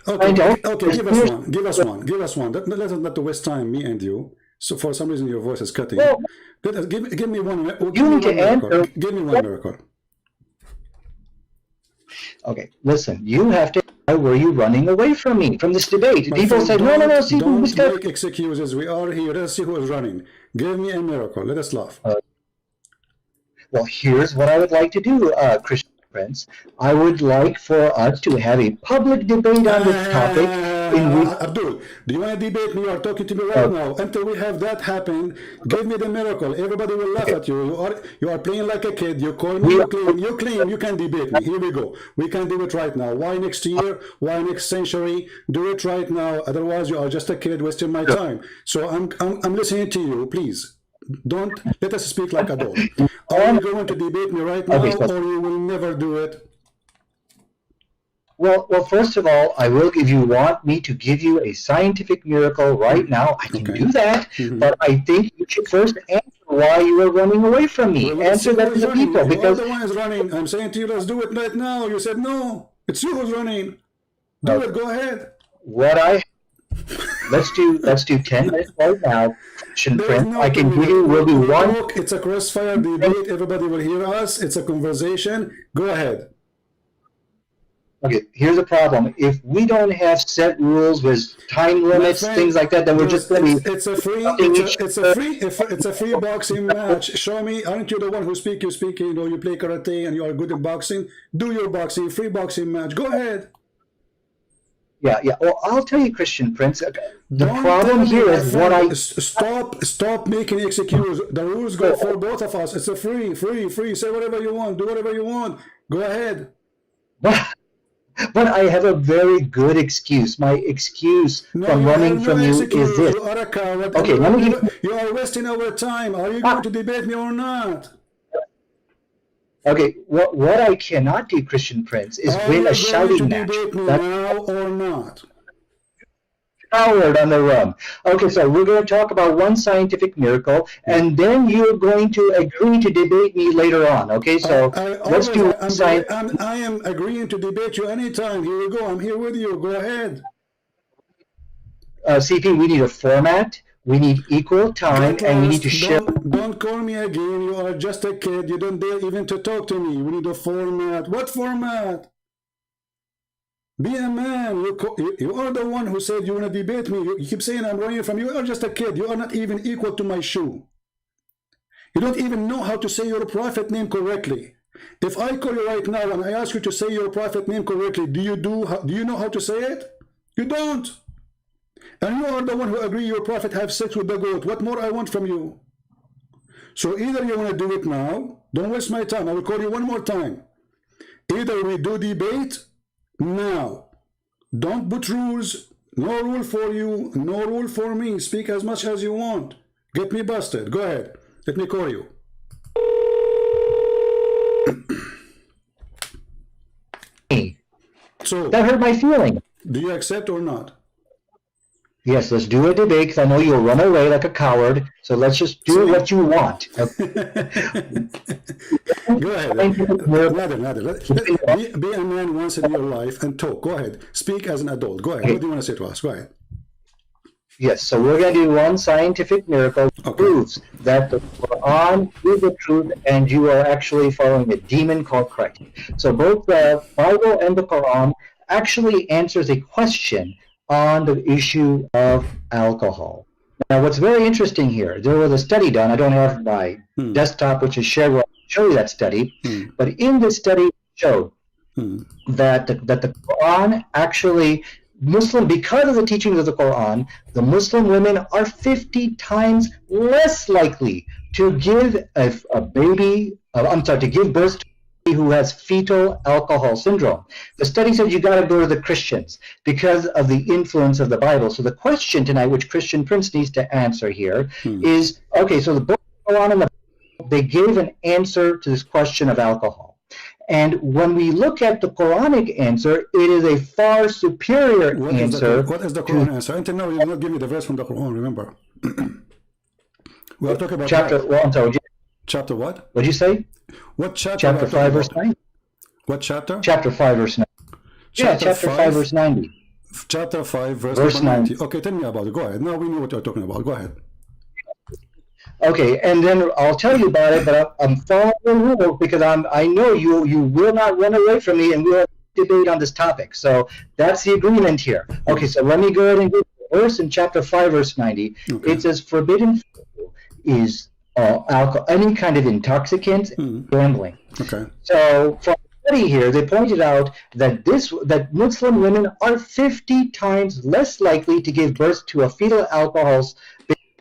okay, give us one. Let's not waste time, me and you. So for some reason your voice is cutting. Well, give me one. Give me one miracle. Okay, listen. You have to. Why were you running away from me from this debate? People say, no. See, don't make excuses. We are here. Let's see who is running. Give me a miracle. Let us laugh. Well, here's what I would like to do, Christian Prince. I would like for us to have a public debate on this topic. Abdul, do you want to debate me? You are talking to me right now. Until we have that happen, give me the miracle. Everybody will laugh at you. You are playing like a kid. You call me. You claim you can debate me. Here we go. We can do it right now. Why next year? Why next century? Do it right now. Otherwise, you are just a kid wasting my time. So I'm listening to you. Please Don't let us speak like adults. Are you going to debate me right now, or you will never do it? Well, first of all, I will give you, want me to give you a scientific miracle right now. I can do that, but I think you should first answer why you are running away from me. Well, answer that to the people. Because the one is running. I'm saying to you, let's do it right now. You said no. It's you who's running. Do it. Go ahead. Let's do 10 minutes right now. I can give you, will be one. It's a crossfire debate. Everybody will hear us. It's a conversation. Go ahead. Okay, here's the problem. If we don't have set rules with time limits, things like that, then we're just going to be... It's a free boxing match. Show me. Aren't you the one who speak? You speak, you know, you play karate and you are good in boxing. Do your boxing, free boxing match. Go ahead. Yeah. Well, I'll tell you, Christian Prince, the problem here is what I... Stop making excuses. The rules go for both of us. It's a free. Say whatever you want. Do whatever you want. Go ahead. But I have a very good excuse. My excuse from running from you is this. You are a coward. Okay, let me give you are wasting our time. Are you going to debate me or not? Okay, what I cannot do, Christian Prince, is win a shouting match. Are you going to debate me now or not? Coward on the run. Okay, so we're going to talk about one scientific miracle, and then you're going to agree to debate me later on. Okay, so let's do science. I am agreeing to debate you anytime. Here we go. I'm here with you. Go ahead. CP, we need a format. We need equal time, and we need to share. Don't call me again. You are just a kid. You don't dare even to talk to me. We need a format. What format? Be a man. You are the one who said you want to debate me. You keep saying I'm running from you. You are just a kid. You are not even equal to my shoe. You don't even know how to say your prophet name correctly. If I call you right now and I ask you to say your prophet name correctly, do you know how to say it? You don't. And you are the one who agree your prophet have sex with the goat. What more I want from you? So either you want to do it now. Don't waste my time. I will call you one more time. Either we do debate now. Don't put rules. No rule for you, no rule for me. Speak as much as you want. Get me busted. Go ahead. Let me call you. So that hurt my feeling. Do you accept or not? Yes, let's do a debate because I know you'll run away like a coward. So let's just do what you want. Go ahead. Be a man once in your life and talk. Go ahead. Speak as an adult. Go ahead. Okay. What do you want to say to us? Go ahead. Yes, so we're going to do one scientific miracle that proves that the Quran is the truth and you are actually following a demon called Christ. So both the Bible and the Quran actually answers a question on the issue of alcohol. Now, what's very interesting here, there was a study done. I don't have my desktop, which is shared. I'll show you that study. But in this study, it showed that the Quran actually, because of the teachings of the Quran, the Muslim women are 50 times less likely to give to give birth to who has fetal alcohol syndrome. The study said you got to go to the Christians because of the influence of the Bible. So the question tonight, which Christian Prince needs to answer here, is, okay, so the book of Quran and the Bible, they gave an answer to this question of alcohol. And when we look at the Quranic answer, it is a far superior answer. What is the Quran answer? Until now, you did not give me the verse from the Quran, remember. We are talking about chapter, well, I'm sorry, chapter what? What did you say? What chapter? Chapter 5, verse 9. What chapter? Chapter 5, verse 9. Chapter 5, verse 90. Chapter 5, verse 90. Okay, tell me about it. Go ahead. Now we know what you're talking about. Go ahead. Okay, and then I'll tell you about it, but I'm following the rules because I know you will not run away from me and we'll debate on this topic. So that's the agreement here. Okay, so let me go ahead and get the verse in chapter 5, verse 90. Okay. It says, forbidden is alcohol, any kind of intoxicant, gambling. Okay. So from the study here, they pointed out that Muslim women are 50 times less likely to give birth to a fetal alcohol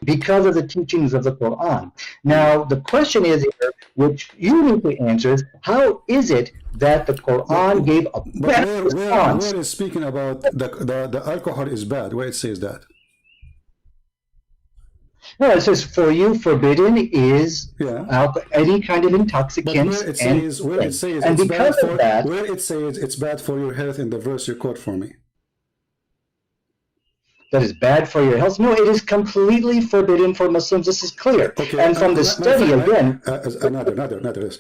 because of the teachings of the Quran. Now, the question is here, which you need to answer, is how is it that the Quran gave a better response? Where is speaking about the alcohol is bad? Where it says that? No, it says for you forbidden is Yeah. any kind of But intoxicants where it and says and it's bad because of that, where it says it's bad for your health in the verse you quote for me. that is bad for your health. No, it is completely forbidden for Muslims. This is clear. Okay, and from the study again, another.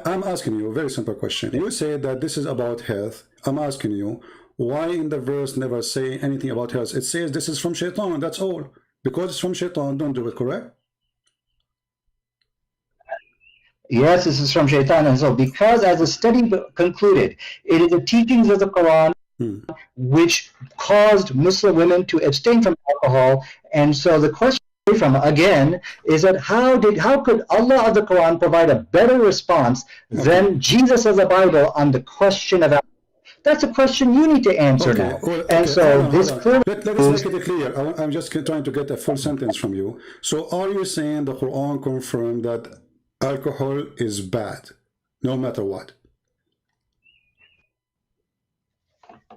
I'm asking you a very simple question. You say that this is about health. I'm asking you, why in the verse never say anything about health? It says this is from shaitan, that's all. Because it's from shaitan, don't do it, correct? yes, this is from Shaitan. And so because as the study concluded, it is the teachings of the Quran which caused Muslim women to abstain from alcohol. And so the question from again is that how could Allah of the Quran provide a better response than Jesus of the Bible on the question of alcohol? That's a question you need to answer now. And so this clearly let us make it clear. I'm just trying to get a full sentence from you. So are you saying the Quran confirmed that alcohol is bad, no matter what?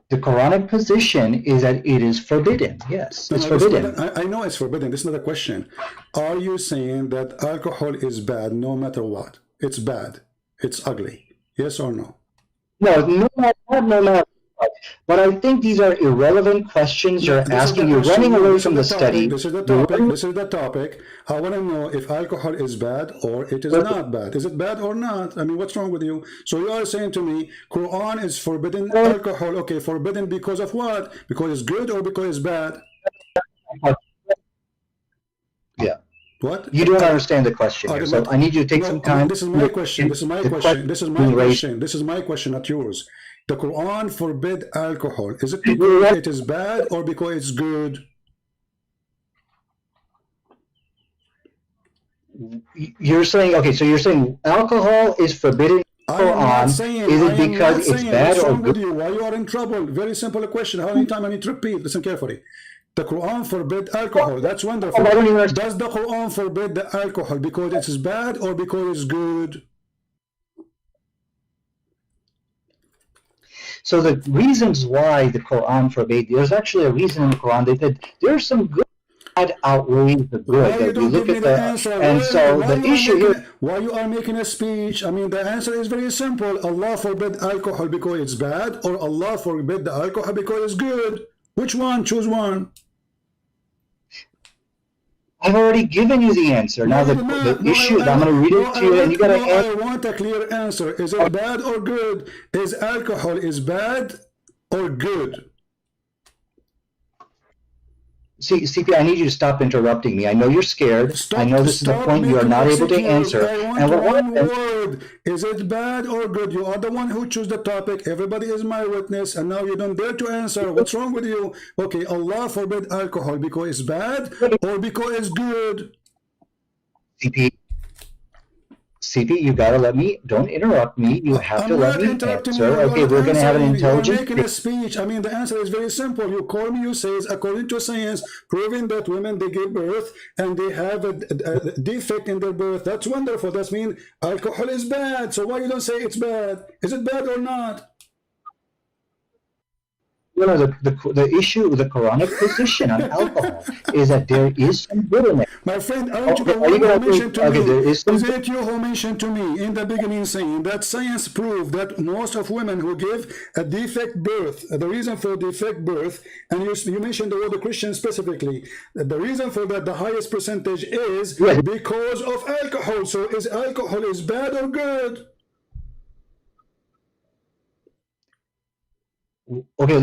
The Quranic position is that it is forbidden. Yes, it's forbidden. I know it's forbidden. This is not a question. Are you saying that alcohol is bad no matter what? It's bad. It's ugly. Yes or no? No matter what. But I think these are irrelevant questions you're asking. You're running away from the study. This is the topic. This is the topic. I want to know if alcohol is bad or it is not bad. Is it bad or not? I mean, what's wrong with you? So you are saying to me, Quran is forbidden alcohol. Okay, forbidden because of what? Because it's good or because it's bad? Yeah. What? You don't understand the question here, so I need you to take some time. This is my question. This is my question. This is my question. This is my question, not yours. The Quran forbid alcohol. Is it because it is bad or because it's good? You're saying, okay, so you're saying alcohol is forbidden in the Quran. Is it because it's bad or good? Why you are in trouble? Very simple question. How many times I need to repeat? Listen carefully. The Quran forbid alcohol. That's wonderful. Does the Quran forbid the alcohol because it is bad or because it's good? So the reasons why the Quran forbade, there's actually a reason in the Quran. They said there's some good outweighs the good. Why you don't give me the answer? And so the issue here. Why you are making a speech? I mean, the answer is very simple. Allah forbid alcohol because it's bad, or Allah forbid the alcohol because it's good. Which one? Choose one. I've already given you the answer. Now the issue, I'm going to read it to you, and you got to answer. I want a clear answer. Is it bad or good? Is alcohol bad or good? See, CP, I need you to stop interrupting me. I know you're scared. I know this is the point you are not able to answer. And one word. Is it bad or good? You are the one who chose the topic. Everybody is my witness, and now you don't dare to answer. What's wrong with you? Okay, Allah forbid alcohol because it's bad or because it's good? CP, you gotta let me, don't interrupt me. You have to let me answer. Okay, we're gonna have an intelligent. You're making a speech. I mean, the answer is very simple. You call me, you say, according to science, proving that women, they give birth and they have a defect in their birth. That's wonderful. That means alcohol is bad. So why you don't say it's bad? Is it bad or not? No, the issue with the Quranic position on alcohol is that there is some good in it. My friend, aren't you the one who mentioned to me? Is it you who mentioned to me in the beginning saying that science proved that most of women who give a defect birth, the reason for defect birth, and you mentioned the word Christian specifically, the reason for that, the highest percentage is because of alcohol. So is alcohol bad or good? Okay,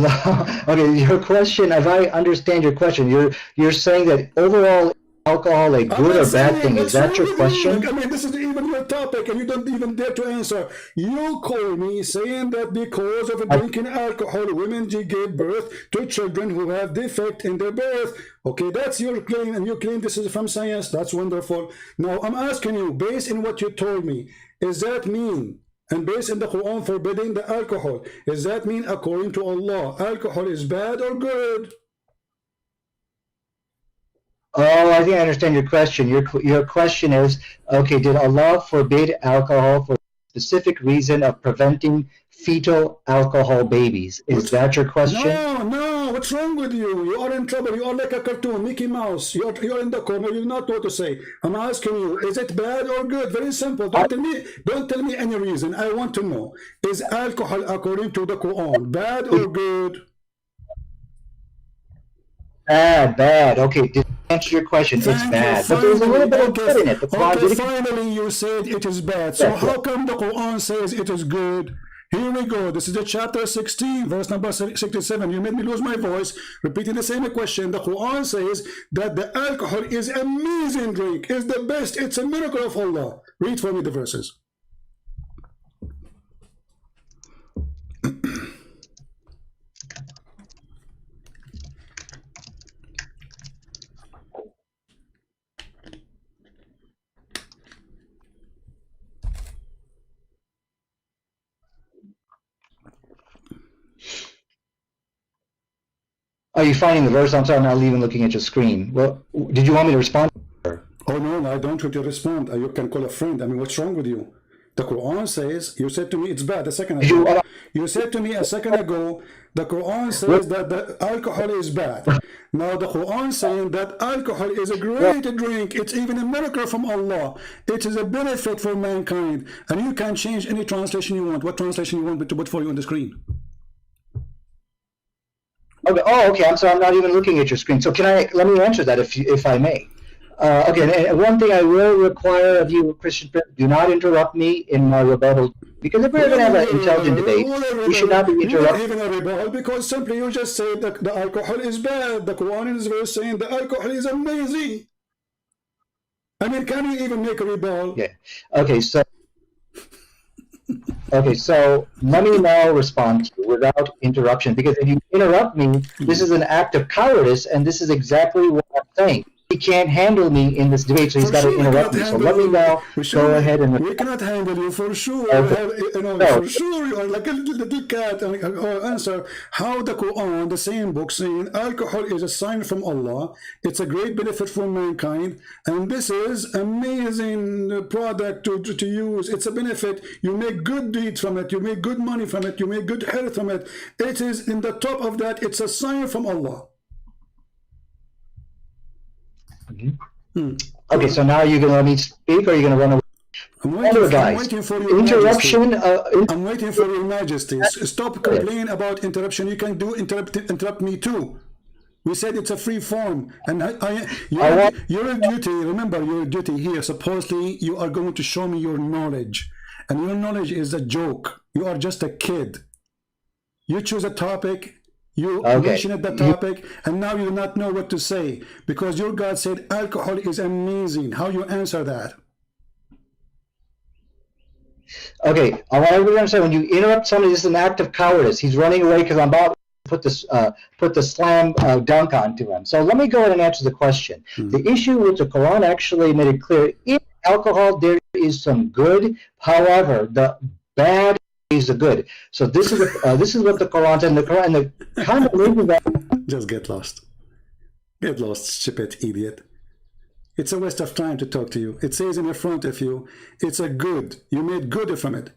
your question, if I understand your question, you're saying that overall alcohol a good or bad thing. Is that your question? I mean, this is even your topic and you don't even dare to answer. You call me saying that because of drinking alcohol, women give birth to children who have defect in their birth. Okay, that's your claim, and you claim this is from science. That's wonderful. Now, I'm asking you, based on what you told me, is that mean, and based on the Quran forbidding the alcohol, does that mean according to Allah, alcohol is bad or good? Oh, I think I understand your question. Your question is, okay, did Allah forbid alcohol for a specific reason of preventing fetal alcohol babies? Is that your question? No. what's wrong with you? You are in trouble. You are like a cartoon, Mickey Mouse. You're in the corner. You do not know what to say. I'm asking you, is it bad or good? Very simple. Don't tell me any reason. I want to know. Is alcohol, according to the Quran, bad or good? Bad. Okay, to answer your question, it's bad. But there's a little bit of good in it. Okay, finally you said it is bad. So how come the Quran says it is good? Here we go. This is the chapter 16, verse number 67. You made me lose my voice, repeating the same question. The Quran says that the alcohol is amazing drink, is the best. It's a miracle of Allah. Read for me the verses. Are you finding the verse? I'm sorry, I'm not even looking at your screen. Well, did you want me to respond? Oh, no, I don't want you to respond. You can call a friend. I mean, what's wrong with you? The Quran says, you said to me it's bad a second ago. You said to me a second ago, the Quran says that the alcohol is bad. Now the Quran saying that alcohol is a great drink. It's even a miracle from Allah. It is a benefit for mankind. And you can change any translation you want. What translation you want me to put for you on the screen? Okay. Oh, okay. I'm sorry. I'm not even looking at your screen. So let me answer that if I may. Okay. And one thing I will require of you, Christian, do not interrupt me in my rebuttal, because if we're going to have an intelligent debate, we should not be interrupted. Even a rebuttal, because simply you just said that the alcohol is bad. The Quran is very saying the alcohol is amazing. I mean, can you even make a rebuttal? Yeah. Okay. So let me now respond to you without interruption, because if you interrupt me, this is an act of cowardice, and this is exactly what I'm saying. He can't handle me in this debate, so he's got to interrupt me. So let me now go ahead and... We cannot handle you, for sure. For sure, you are like a little cat. Answer how the Quran, the same book, saying alcohol is a sign from Allah. It's a great benefit for mankind, and this is amazing product to use. It's a benefit. You make good deeds from it. You make good money from it. You make good health from it. It is in the top of that. It's a sign from Allah. Okay, so now you're going to let me speak, or are you going to run away? I'm waiting for your interruption. I'm waiting for your majesty. Stop complaining about interruption. You can interrupt me too. We said it's a free form, and your duty. Remember your duty here. Supposedly, you are going to show me your knowledge, and your knowledge is a joke. You are just a kid. You choose a topic. You mentioned the topic, and now you do not know what to say, because your God said alcohol is amazing. How you answer that? Okay, I want everybody to understand, when you interrupt somebody, this is an act of cowardice. He's running away because I'm about to put the slam dunk onto him. So let me go ahead and answer the question. The issue with the Quran actually made it clear, in alcohol there is some good, however, the bad is the good. So this is what the Quran said. And the combination that just get lost, stupid idiot. It's a waste of time to talk to you. It says in the front of you, it's a good. You made good from it.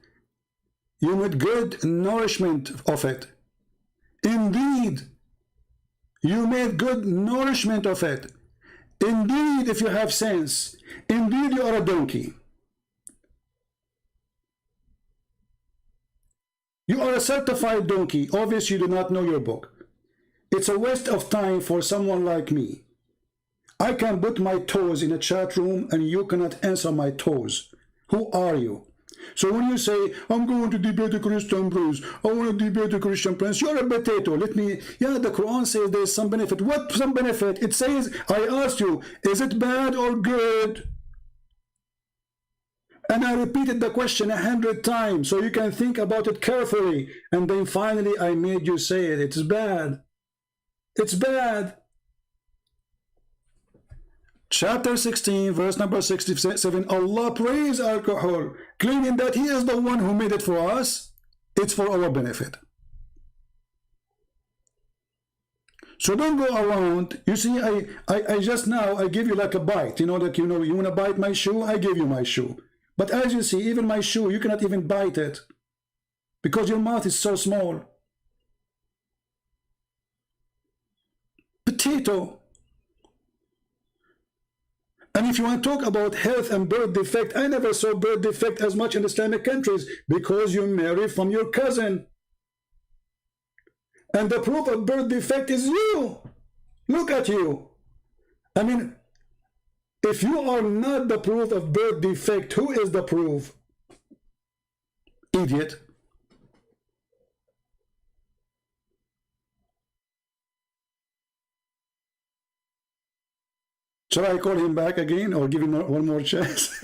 You made good nourishment of it. Indeed, you made good nourishment of it. Indeed, if you have sense, indeed you are a donkey. You are a certified donkey. Obviously, you do not know your book. It's a waste of time for someone like me. I can put my toes in a chat room and you cannot answer my toes. Who are you? So when you say, I'm going to debate a Christian prince, I want to debate a Christian prince, you're a potato. The Quran says there's some benefit. What some benefit? It says, I asked you, is it bad or good? And I repeated the question 100 times so you can think about it carefully. And then finally I made you say it. It's bad. It's bad. Chapter 16, verse number 67. Allah praised alcohol, claiming that He is the one who made it for us. It's for our benefit. So don't go around. You see, I just now, I give you like a bite. You want to bite my shoe? I give you my shoe. But as you see, even my shoe, you cannot even bite it because your mouth is so small. potato. And if you want to talk about health and birth defect, I never saw birth defect as much in Islamic countries, because you marry from your cousin. And the proof of birth defect is you. Look at you. I mean, if you are not the proof of birth defect, who is the proof? Idiot. Shall I call him back again or give him one more chance?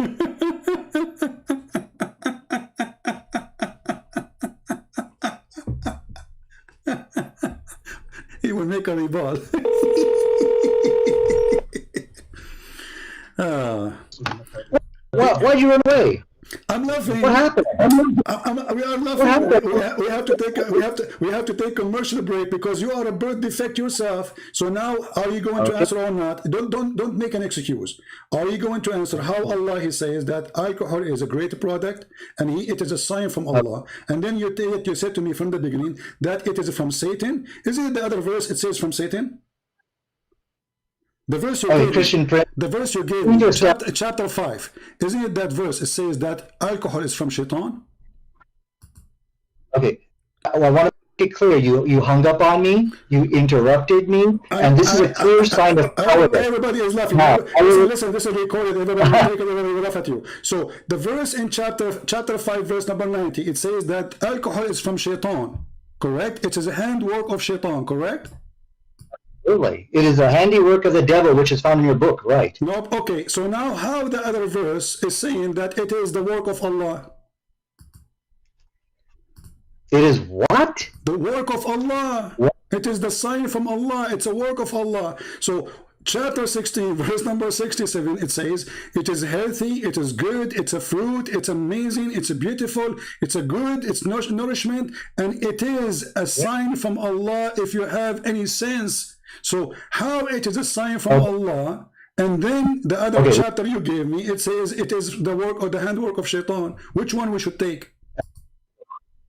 He will make a rebuttal. Why'd you run away? I'm laughing. What happened? We are laughing. We have to take commercial break because you are a birth defect yourself. So now, are you going to answer or not? Don't make an excuse. Are you going to answer how Allah He says that alcohol is a great product and it is a sign from Allah? And then you said to me from the beginning that it is from Satan. Is it the other verse? It says from Satan. The verse you gave me, chapter 5, isn't it that verse? It says that alcohol is from Shaitan. Okay, well, I want to make it clear. You hung up on me. You interrupted me, and this is a clear sign of cowardice. Everybody is laughing. Listen, this is recorded. Everybody will laugh at you. So the verse in chapter 5, verse number 90, it says that alcohol is from Shaitan. Correct? It is a handwork of Shaitan. Correct? Absolutely. It is a handiwork of the devil, which is found in your book, right? Nope. Okay, so now how the other verse is saying that it is the work of Allah? It is what? The work of Allah. What? It is the sign from Allah. It's a work of Allah. So chapter 16, verse number 67, it says, it is healthy, it is good, it's a fruit, it's amazing, it's beautiful, it's a good, it's nourishment, and it is a sign from Allah if you have any sense. So how it is a sign from Allah? And then the other chapter you gave me, it says it is the work or the handwork of Shaitan. Which one we should take?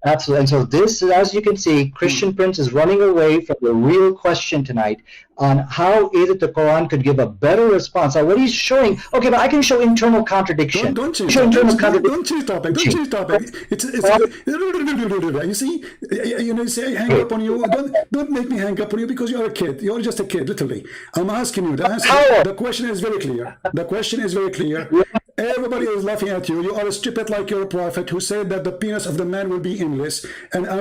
Absolutely. And so this, as you can see, Christian Prince is running away from the real question tonight on how is it the Quran could give a better response. Now, what he's showing, okay, but I can show internal contradiction. Don't change topic. Don't change topic. You see, you say I hang up on you. Don't make me hang up on you because you're a kid. You're just a kid, literally. I'm asking you. The question is very clear. The question is very clear. Everybody is laughing at you. You are stupid like your prophet who said that the penis of the man will be endless. And I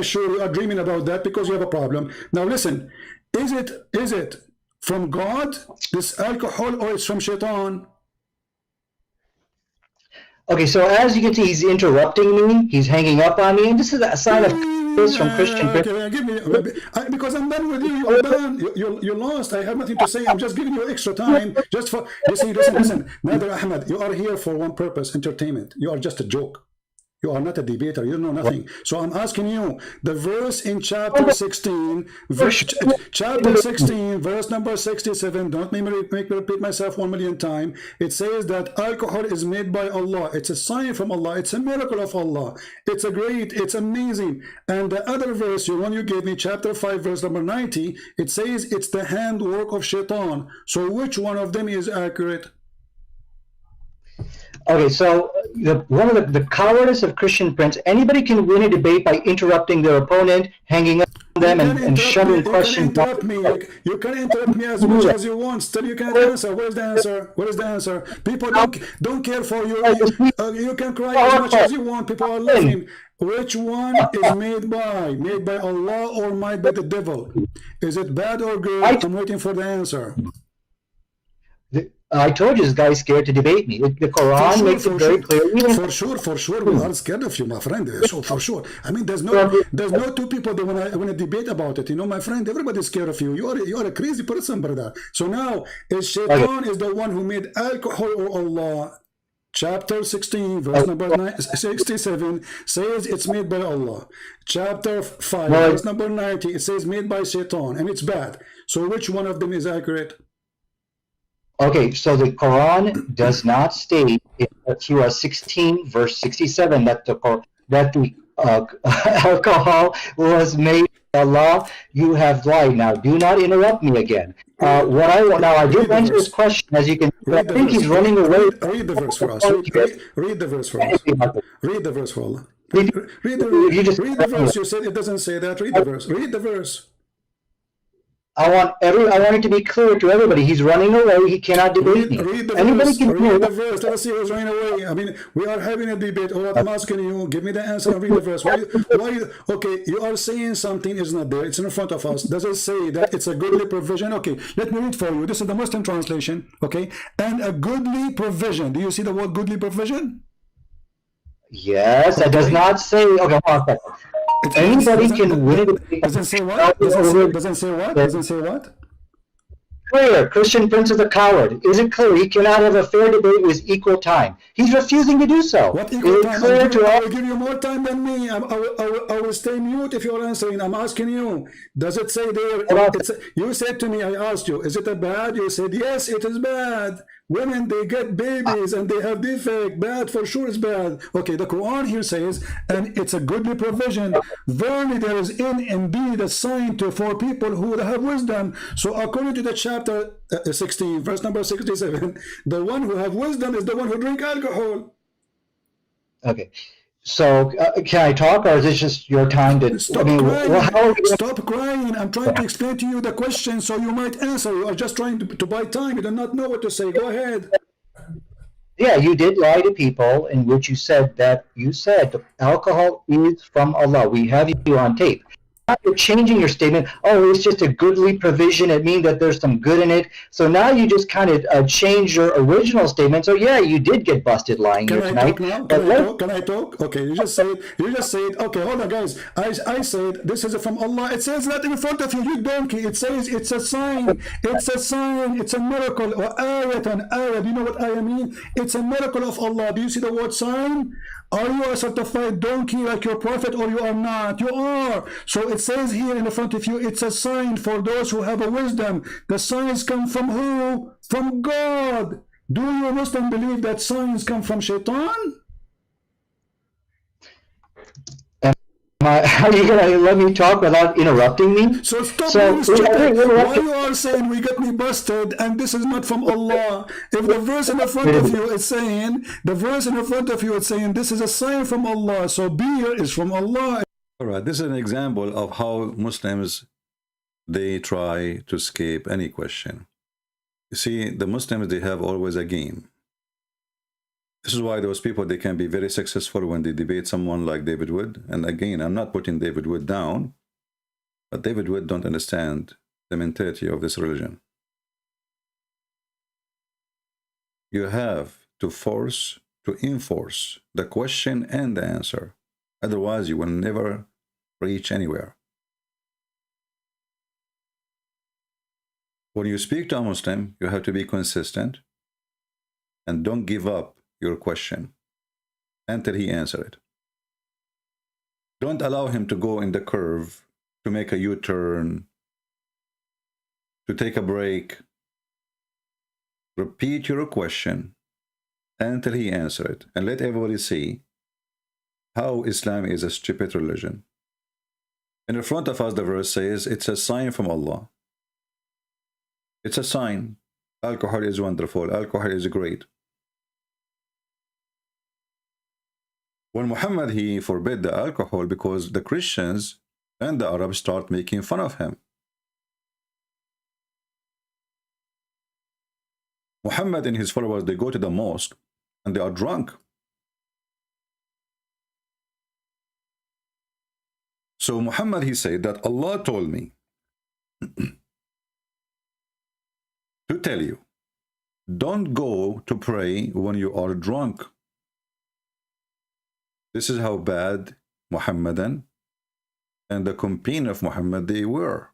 assure you are dreaming about that because you have a problem. Now listen, is it from God, this alcohol, or it's from Shaitan? Okay, so as you can see, he's interrupting me. He's hanging up on me. And this is a sign of from Christian. Because I'm done with you. You're done. You're lost. I have nothing to say. I'm just giving you extra time. Just for listen. Nader Ahmed, you are here for one purpose: entertainment. You are just a joke. You are not a debater. You know nothing. So I'm asking you the verse in chapter 16, verse number 67. Don't make me repeat myself 1,000,000 times. It says that alcohol is made by Allah. It's a sign from Allah. It's a miracle of Allah. It's a great. It's amazing. And the other verse, the one you gave me, chapter 5, verse number 90, it says it's the handwork of Shaitan. So which one of them is accurate? Okay, so one of the cowardice of Christian Prince, anybody can win a debate by interrupting their opponent, hanging up on them, and shoving questions. You can interrupt me as much as you want. Still, you can't answer. What is the answer? What is the answer? People don't care for you. You can cry as much as you want. People are laughing. Which one is made by? Made by Allah or made by the devil? Is it bad or good? I'm waiting for the answer. I told you this guy's scared to debate me. The Quran makes it very clear. For sure, we are scared of you, my friend. So for sure. I mean, there's no two people that want to debate about it. You know, my friend, everybody's scared of you. You are a crazy person, brother. So now, is Shaitan is the one who made alcohol or Allah? Chapter 16, verse number 67 says it's made by Allah. Chapter 5, verse number 90, it says made by Shaitan, and it's bad. So which one of them is accurate? Okay, so the Quran does not state in Surah 16, verse 67, that the alcohol was made Allah, you have lied. Now, do not interrupt me again. I did answer this question, as you can. I think he's running away. Read the verse for us. Read the verse for us. Read the verse for Allah. Read the verse. You said it doesn't say that. Read the verse. Read the verse. I want it to be clear to everybody. He's running away. He cannot debate me. Read the verse. Read the verse. Let us see who's running away. I mean, we are having a debate. All I'm asking you, give me the answer and read the verse. Okay, you are saying something is not there. It's in front of us. Does it say that it's a goodly provision? Okay, let me read for you. This is the Muslim translation. Okay, and a goodly provision. Do you see the word goodly provision? Yes, that does not say. Okay, hold on a second. Anybody can win it. Doesn't say what? Doesn't say what? Doesn't say what? Clear. Christian Prince is a coward. Is it clear? He cannot have a fair debate with equal time. He's refusing to do so. What equal time? I will give you more time than me. I will stay mute if you're answering. I'm asking you. Does it say there? You said to me, I asked you, is it a bad? You said, yes, it is bad. Women, they get babies and they have defect. Bad, for sure is bad. Okay, the Quran here says, and it's a goodly provision. Verily there is indeed a sign for people who have wisdom. So according to the chapter 16, verse number 67, the one who have wisdom is the one who drink alcohol. Okay. So can I talk, or is this just your time to? Stop crying. I'm trying to explain to you the question, so you might answer. You are just trying to buy time. You do not know what to say. Go ahead. Yeah, you did lie to people in which you said alcohol is from Allah. We have you on tape. You're changing your statement. Oh, it's just a goodly provision. It means that there's some good in it. So now you just kind of change your original statement. So yeah, you did get busted lying here tonight. Can I talk? Okay, you just said. Okay, hold on, guys. I said this is from Allah. It says that in front of you, you donkey. It says it's a sign. It's a sign. It's a miracle. Or ayatan, ayah. Do you know what ayah mean? It's a miracle of Allah. Do you see the word sign? Are you a certified donkey like your prophet, or you are not? You are. So it says here in the front of you, it's a sign for those who have a wisdom. The signs come from who? From God. Do you Muslim believe that signs come from Shaitan? Are you going to let me talk without interrupting me? So stop being stupid. Why you are saying we got me busted and this is not from Allah? If the verse in the front of you is saying, this is a sign from Allah, so beer is from Allah. All right, this is an example of how Muslims, they try to escape any question. You see, the Muslims, they have always a game. This is why those people, they can be very successful when they debate someone like David Wood. And again, I'm not putting David Wood down, but David Wood don't understand the mentality of this religion. You have to enforce the question and the answer. Otherwise, you will never reach anywhere. When you speak to a Muslim, you have to be consistent and don't give up your question until he answers it. Don't allow him to go in the curve, to make a U-turn, to take a break. Repeat your question until he answers it, and let everybody see how Islam is a stupid religion. In front of us, the verse says it's a sign from Allah. It's a sign. Alcohol is wonderful. Alcohol is great. When Muhammad, he forbid the alcohol because the Christians and the Arabs start making fun of him. Muhammad and his followers, they go to the mosque and they are drunk. So Muhammad, he said that Allah told me to tell you, don't go to pray when you are drunk. This is how bad Muhammadan and the companion of Muhammad they were.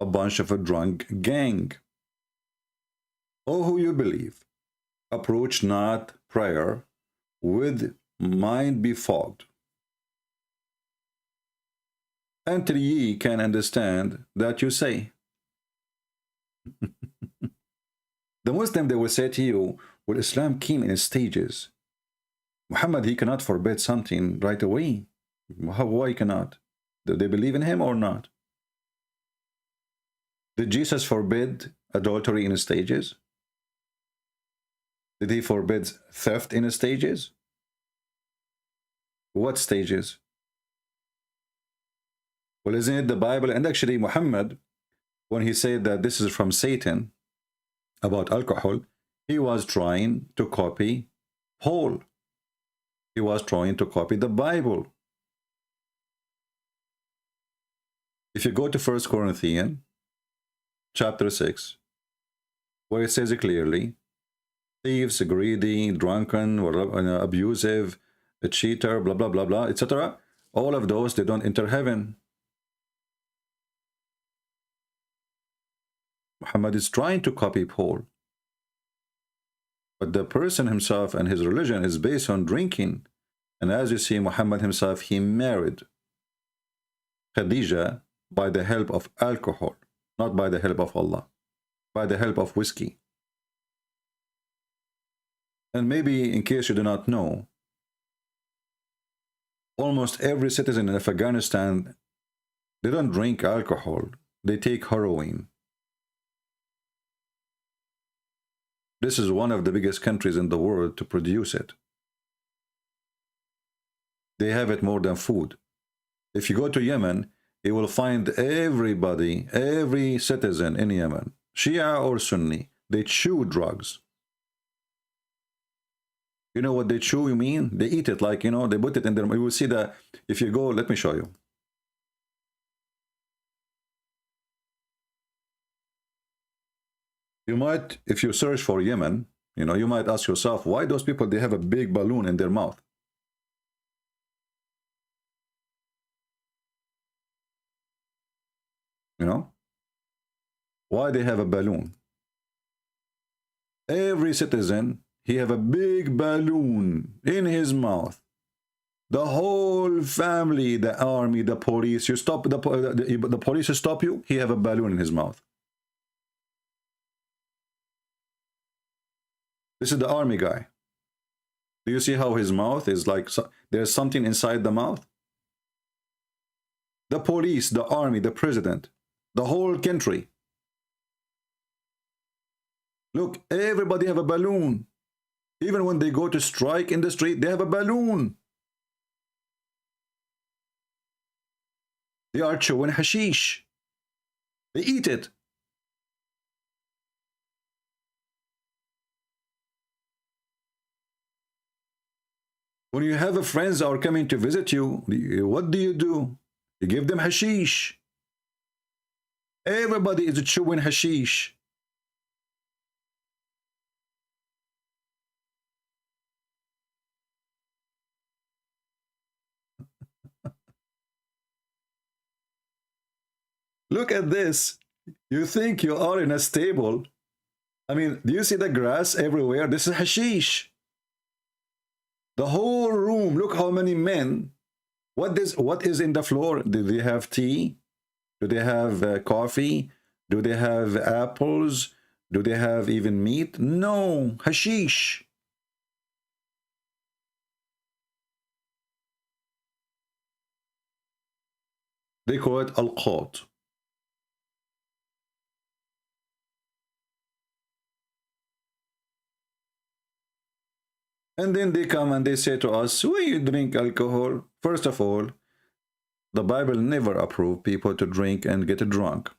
A bunch of a drunk gang. Oh, who you believe, approach not prayer with mind befogged, until ye can understand that you say. The Muslim, they will say to you, well, Islam came in stages. Muhammad, he cannot forbid something right away. Why cannot? Do they believe in him or not? Did Jesus forbid adultery in stages? Did he forbid theft in stages? What stages? Well, isn't it the Bible? And actually Muhammad, when he said that this is from Satan about alcohol, he was trying to copy Paul. He was trying to copy the Bible. If you go to 1 Corinthians chapter 6, where it says clearly, thieves, greedy, drunken, abusive, a cheater, blah, blah, blah, blah, etc. All of those, they don't enter heaven. Muhammad is trying to copy Paul. But the person himself and his religion is based on drinking. And as you see, Muhammad himself, he married Khadija by the help of alcohol, not by the help of Allah, by the help of whiskey. And maybe in case you do not know, almost every citizen of Afghanistan, they don't drink alcohol, they take heroin. This is one of the biggest countries in the world to produce it. They have it more than food. If you go to Yemen, you will find everybody, every citizen in Yemen, Shia or Sunni, they chew drugs. You know what they chew, you mean? They eat it like, you know, they put it in their... You will see that if you go, let me show you. You might, if you search for Yemen, you know, you might ask yourself, why those people, they have a big balloon in their mouth? You know? Why they have a balloon? Every citizen, he have a big balloon in his mouth. The whole family, the army, the police, you stop, the police stop you, he have a balloon in his mouth. This is the army guy. Do you see how his mouth is like, there's something inside the mouth? The police, the army, the president, the whole country. Look, everybody have a balloon. Even when they go to strike in the street, they have a balloon. They are chewing hashish. They eat it. When you have friends that are coming to visit you, what do? You give them hashish. Everybody is chewing hashish. Look at this. You think you are in a stable. I mean, do you see the grass everywhere? This is hashish. The whole room, look how many men. What is in the floor? Do they have tea? Do they have coffee? Do they have apples? Do they have even meat? No, hashish. They call it al-qat. And then they come and they say to us, why you drink alcohol? First of all, the Bible never approved people to drink and get drunk.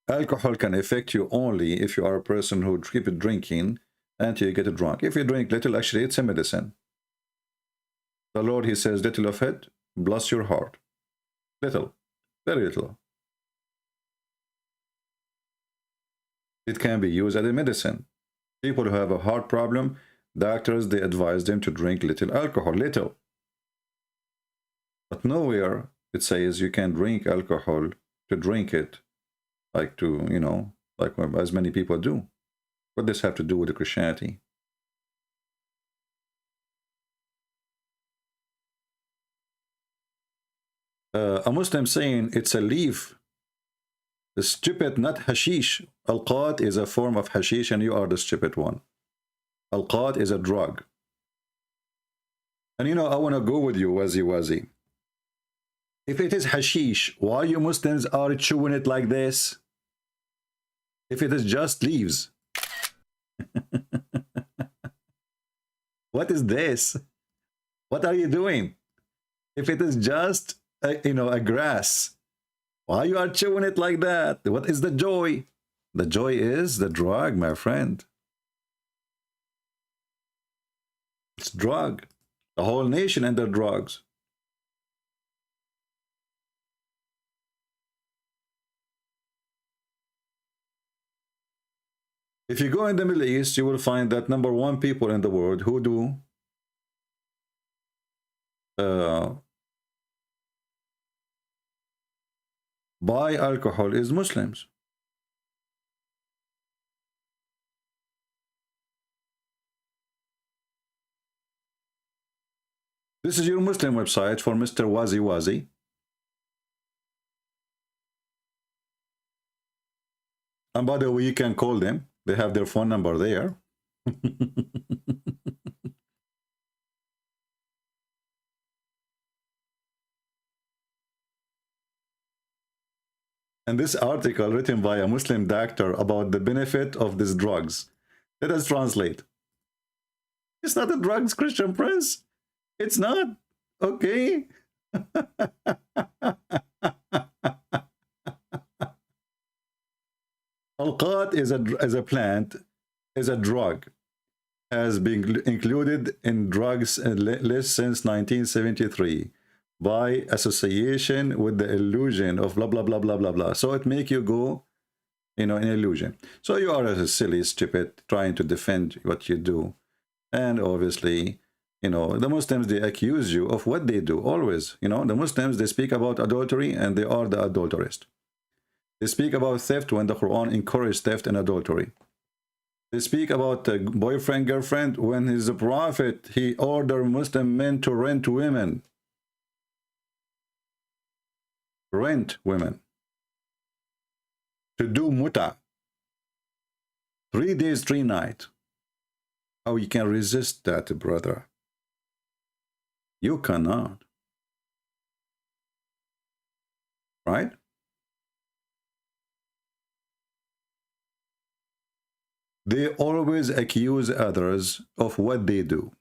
Alcohol can affect you only if you are a person who keeps drinking until you get drunk. If you drink little, actually it's a medicine. The Lord, he says, little of it, bless your heart. Little, very little. It can be used as a medicine. People who have a heart problem, doctors, they advise them to drink little alcohol, little. But nowhere it says you can drink alcohol to drink it, like to, you know, like as many people do. What does this have to do with Christianity? A Muslim saying it's a leaf. The stupid, not hashish. Al-qat is a form of hashish and you are the stupid one. Al-qat is a drug. And you know, I want to go with you, Wazi. If it is hashish, why you Muslims are chewing it like this? If it is just leaves. What is this? What are you doing? If it is just a grass, why you are chewing it like that? What is the joy? The joy is the drug, my friend. It's drug. The whole nation under drugs. If you go in the Middle East, you will find that #1 people in the world who do buy alcohol is Muslims. This is your Muslim website for Mr. Wazi Wazi. And by the way, you can call them. They have their phone number there. And this article written by a Muslim doctor about the benefit of these drugs. Let us translate. It's not a drugs, Christian Prince. It's not. Okay. Alqat is a plant, is a drug, has been included in drugs list since 1973 by association with the illusion of blah blah blah blah blah blah. So it make you go, an illusion. So you are a silly, stupid, trying to defend what you do, and obviously, the Muslims, they accuse you of what they do always. The Muslims, they speak about adultery and they are the adulterist. They speak about theft when the Quran encouraged theft and adultery. They speak about boyfriend, girlfriend when he's a prophet. He ordered Muslim men to rent women. Rent women. To do muta. 3 days, 3 nights. How you can resist that, brother? You cannot. Right? They always accuse others of what they do.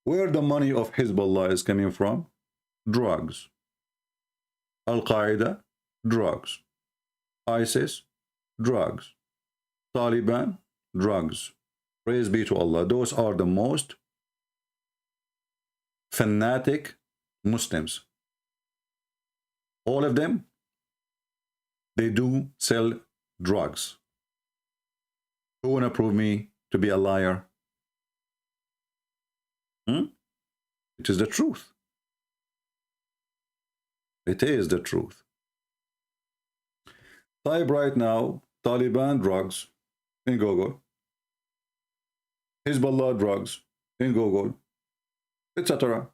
Where the money of Hezbollah is coming from? Drugs. Al-Qaeda? Drugs. ISIS? Drugs. Taliban? Drugs. Praise be to Allah. Those are the most fanatic Muslims. All of them, they do sell drugs. Who want to prove me to be a liar? It is the truth. It is the truth. Type right now, Taliban drugs in Google. Hezbollah drugs in Google, etc.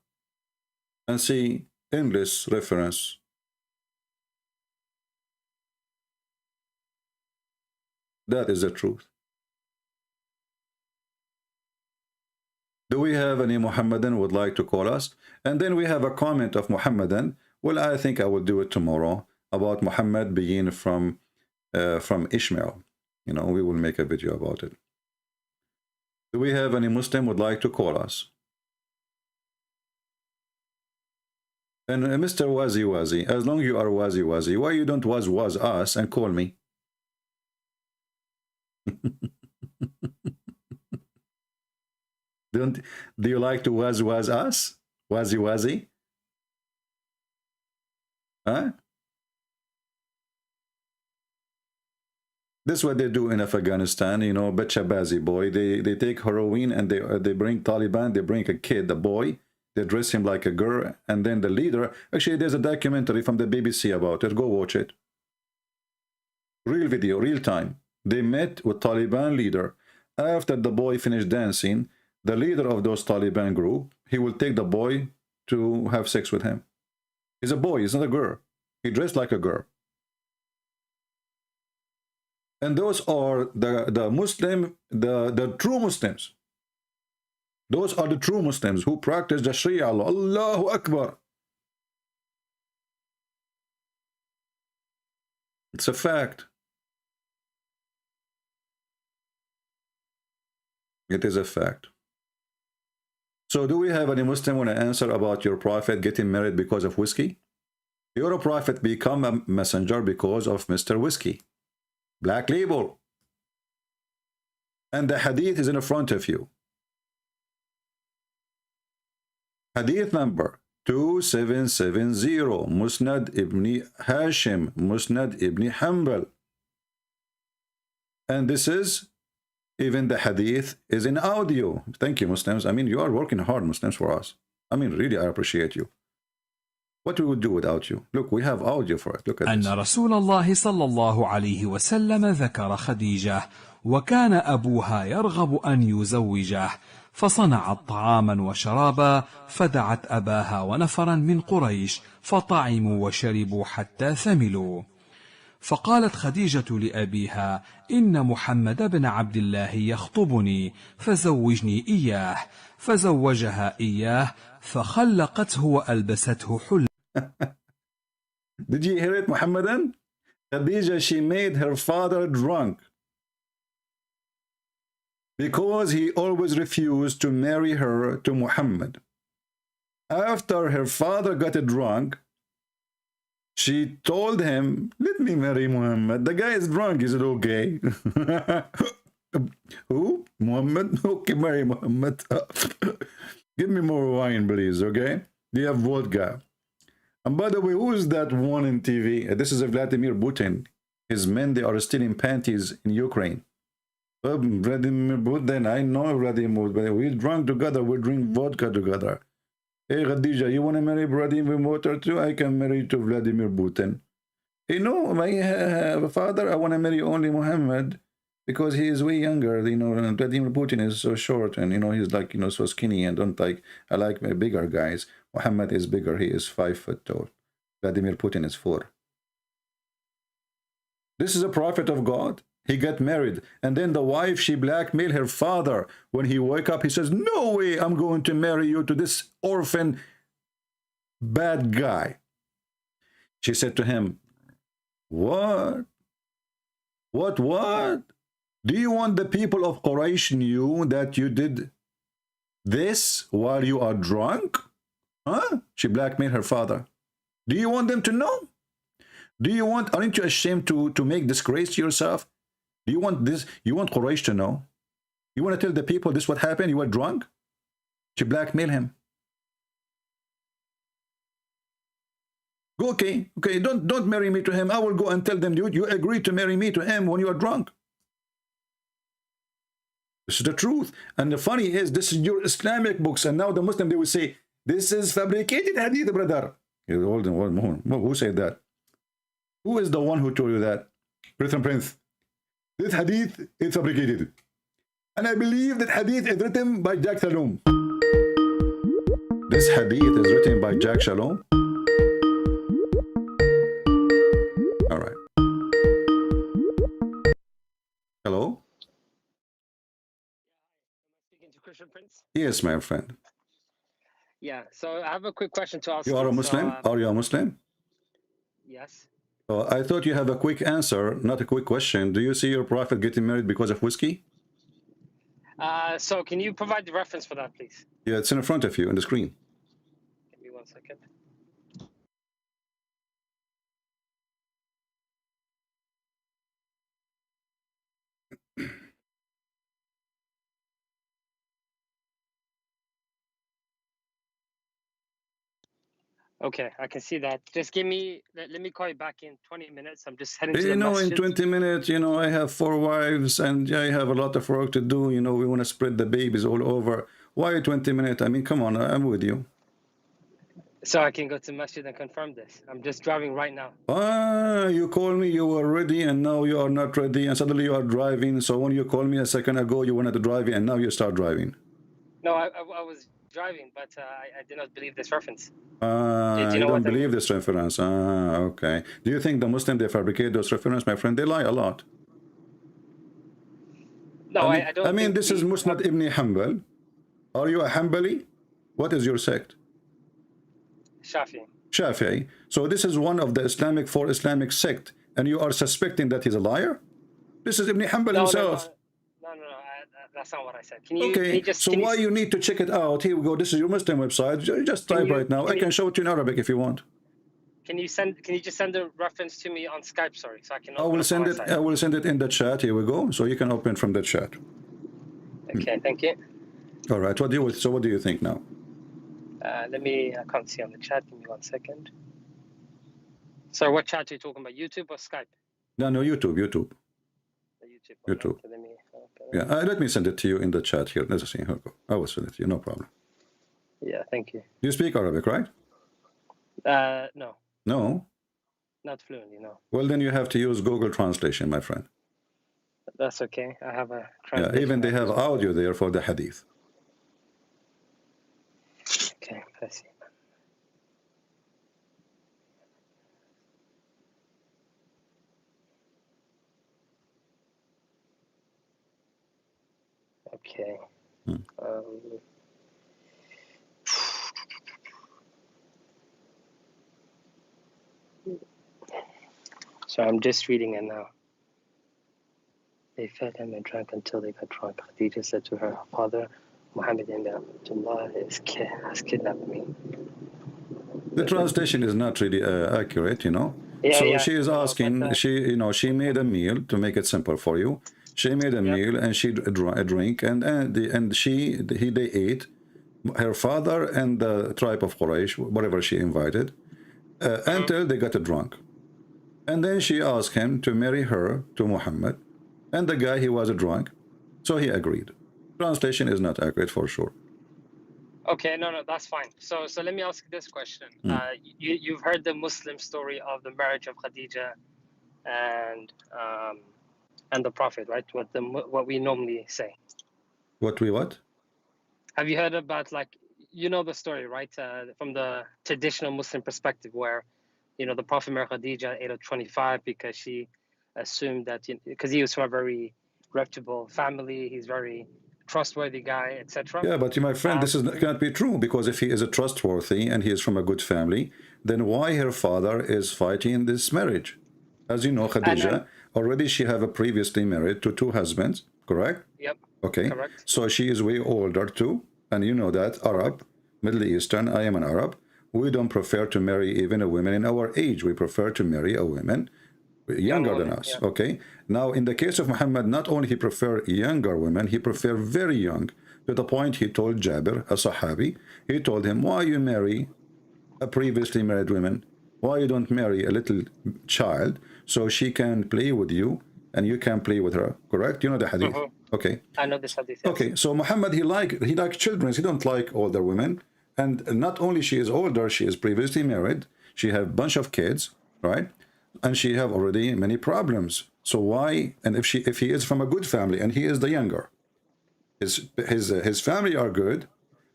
And see endless reference. That is the truth. Do we have any Muhammadan would like to call us? And then we have a comment of Muhammadan. Well, I think I will do it tomorrow about Muhammad being from Ishmael. We will make a video about it. Do we have any Muslim would like to call us? And Mr. Wazi Wazi, as long as you are Wazi Wazi, why you don't was us and call me? Do you like to was us? Wazi Wazi? Huh? This is what they do in Afghanistan, Bachabazi boy. They take heroin and they bring Taliban, they bring a kid, a boy, they dress him like a girl, and then the leader, actually there's a documentary from the BBC about it, go watch it. Real video, real time. They met with Taliban leader. After the boy finished dancing, the leader of those Taliban group, he will take the boy to have sex with him. He's a boy, he's not a girl. He dressed like a girl. And those are the Muslim, the true Muslims. Those are the true Muslims who practice the Sharia law. Allahu Akbar. It's a fact. It is a fact. So do we have any Muslim want to answer about your prophet getting married because of whiskey? Your prophet become a messenger because of Mr. Whiskey. Black label. And the hadith is in front of you. Hadith number 2770, Musnad ibn Hashim, Musnad ibn Hanbal. And this is, even the hadith is in audio. Thank you, Muslims. I mean, you are working hard, Muslims, for us. I mean, really, I appreciate you. What we would do without you? Look, we have audio for it. Look at this. أن رسول الله صلى الله عليه وسلم ذكر خديجة وكان أبوها يرغب أن يزوجه فصنعت طعاما وشرابا فدعت أباها ونفرا من قريش فطعموا وشربوا حتى ثملوا فقالت خديجة لأبيها إن محمد بن عبد الله يخطبني فزوجني إياه فزوجها إياه فخلقته وألبسته حلة. Did you hear it, Muhammadan? Khadija, she made her father drunk because he always refused to marry her to Muhammad. After her father got drunk, she told him, let me marry Muhammad. The guy is drunk. He said, okay. Who? Muhammad? Okay, marry Muhammad. Give me more wine, please, okay? Do you have vodka? And by the way, who is that one in TV? This is Vladimir Putin. His men, they are stealing panties in Ukraine. Vladimir Putin, I know Vladimir Putin. We drunk together, we drink vodka together. Hey, Khadija, you want to marry Vladimir Putin too? I can marry to Vladimir Putin. You know, my father, I want to marry only Muhammad because he is way younger. You know, Vladimir Putin is so short and, you know, he's like, you know, so skinny and don't like, I like bigger guys. Muhammad is bigger. He is 5 foot tall. Vladimir Putin is 4. This is a prophet of God. He got married. And then the wife, she blackmailed her father. When he woke up, he says, no way I'm going to marry you to this orphan bad guy. She said to him, what? What? Do you want the people of Quraysh knew that you did this while you are drunk? Huh? She blackmailed her father. Do you want them to know? Aren't you ashamed to make disgrace to yourself? Do you want this? You want Quraysh to know? You want to tell the people this what happened? You were drunk? She blackmailed him. Go, okay, don't marry me to him. I will go and tell them you agreed to marry me to him when you are drunk. This is the truth. And the funny is, this is your Islamic books, and now the Muslim, they will say, this is fabricated hadith, brother. Hold on. Who said that? Who is the one who told you that? Prince. This hadith is fabricated. And I believe that hadith is written by Jack Shalom. This hadith is written by Jack Shalom. All right. Hello? Speaking to Christian Prince? Yes, my friend. Yeah, so I have a quick question to ask. You are a Muslim? Are you a Muslim? Yes. I thought you have a quick answer, not a quick question. Do you see your prophet getting married because of whiskey? So can you provide the reference for that, please? Yeah, it's in front of you on the screen. Give me 1 second. Okay, I can see that. Just let me call you back in 20 minutes. I'm just heading to the You know, masjid. in 20 minutes, you know, I have 4 wives and I have a lot of work to do. You know, we want to spread the babies all over. Why 20 minutes? I mean, come on, I'm with you. So I can go to masjid and confirm this. I'm just driving right now. You call me, you were ready and now you are not ready and suddenly you are driving. So when you called me a second ago, you wanted to drive and now you start driving. No, I was driving, but I did not believe this reference. You don't believe this reference. Okay. Do you think the Muslim, they fabricate those references, my friend? They lie a lot. No, I don't. I mean, this is Musnad ibn Hanbal. Are you a Hanbali? What is your sect? Shafi. Shafi'i. So this is one of the four Islamic sect, and you are suspecting that he's a liar? This is Ibn Hanbal himself. No, that's not what I said. Can you just... So why you need to check it out? Here we go. This is your Muslim website. Just type right now. I can show it to you in Arabic if you want. Can you just send the reference to me on Skype, sorry, so I can... I will send it. I will send it in the chat. Here we go. So you can open from the chat. Okay, thank you. All right. What do you think now? I can't see on the chat. Give me 1 second. So what chat are you talking about? YouTube or Skype? No, YouTube. YouTube. YouTube. Okay, let me send it to you in the chat here. Let's see. Here we go. I will send it to you. No problem. Yeah, thank you. You speak Arabic, right? No. No? Not fluently, no. Well, then you have to use Google Translation, my friend. That's okay. I have a translation. Yeah, even they have audio there for the hadith. Okay, I see. Okay. So I'm just reading it now. They fed him and drank until they got drunk. Khadija said to her father, Muhammad ibn Abdullah has kidnapped me. The translation is not really accurate, you know. Yeah, she is asking. She made a meal to make it simple for you. She made a meal and she drink and they ate. Her father and the tribe of Quraysh, whatever she invited, until they got drunk. And then she asked him to marry her to Muhammad, and the guy, he was drunk, so he agreed. Translation is not accurate for sure. Okay, no, that's fine. So let me ask this question. You've heard the Muslim story of the marriage of Khadija and the Prophet, right? What we normally say. What? Have you heard about, like, the story, right? From the traditional Muslim perspective, where the Prophet married Khadija at age of 25 because she assumed that because he was from a very reputable family, he's very trustworthy guy, etc. Yeah, but my friend, this cannot be true, because if he is a trustworthy and he is from a good family, then why her father is fighting this marriage? As you know, Khadija, already she have a previously married to 2 husbands, correct? Yep. Okay. Correct. So she is way older too, and you know that Arab, Middle Eastern, I am an Arab. We don't prefer to marry even a woman in our age. We prefer to marry a woman younger than us. Yeah. Okay. Now, in the case of Muhammad, not only he prefer younger women, he prefer very young, to the point he told Jabir, a Sahabi, he told him, why you marry a previously married woman? Why you don't marry a little child so she can play with you and you can play with her? Correct? You know the hadith. Okay. I know this hadith. Yes. Okay. So Muhammad, he like children. He don't like older women. And not only she is older, she is previously married. She have a bunch of kids, right? And she have already many problems. So why? And if he is from a good family and he is the younger, his family are good,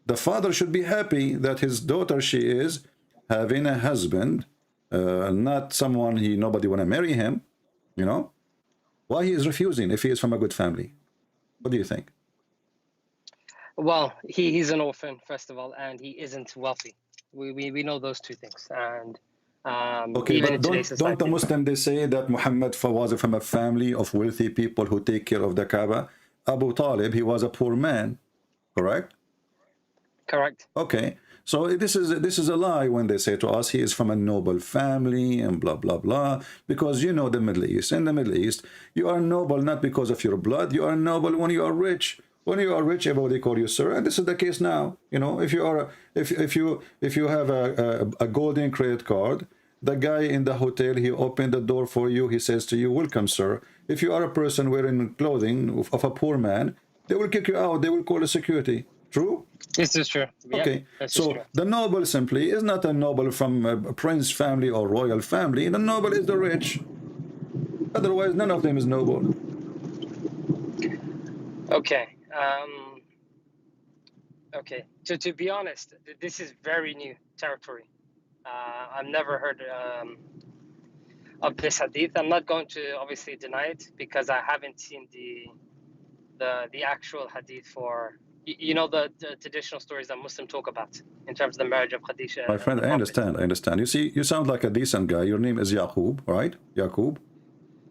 the father should be happy that his daughter, she is having a husband, not someone nobody want to marry him, Why he is refusing if he is from a good family? What do you think? Well, he's an orphan, first of all, and he isn't wealthy. We know those two things. And okay, but don't the Muslim, they say that Muhammad was from a family of wealthy people who take care of the Kaaba? Abu Talib, he was a poor man, correct? Correct. Okay, so this is a lie when they say to us he is from a noble family and blah blah blah, because the Middle East. In the Middle East, you are noble not because of your blood. You are noble when you are rich. When you are rich, everybody call you sir, and this is the case now. If you have a golden credit card, the guy in the hotel, he opened the door for you. He says to you, "Welcome, sir." If you are a person wearing clothing of a poor man, they will kick you out. They will call the security. True? This is true. Okay. Yeah, so the noble simply is not a noble from a prince family or royal family. The noble is the rich. Otherwise, none of them is noble. Okay. Okay. To be honest, this is very new territory. I've never heard of this hadith. I'm not going to obviously deny it because I haven't seen the actual hadith for you know the traditional stories that Muslims talk about in terms of the marriage of Khadija. My friend, I understand. I understand. You see, you sound like a decent guy. Your name is Yaqub, right? Yaqub.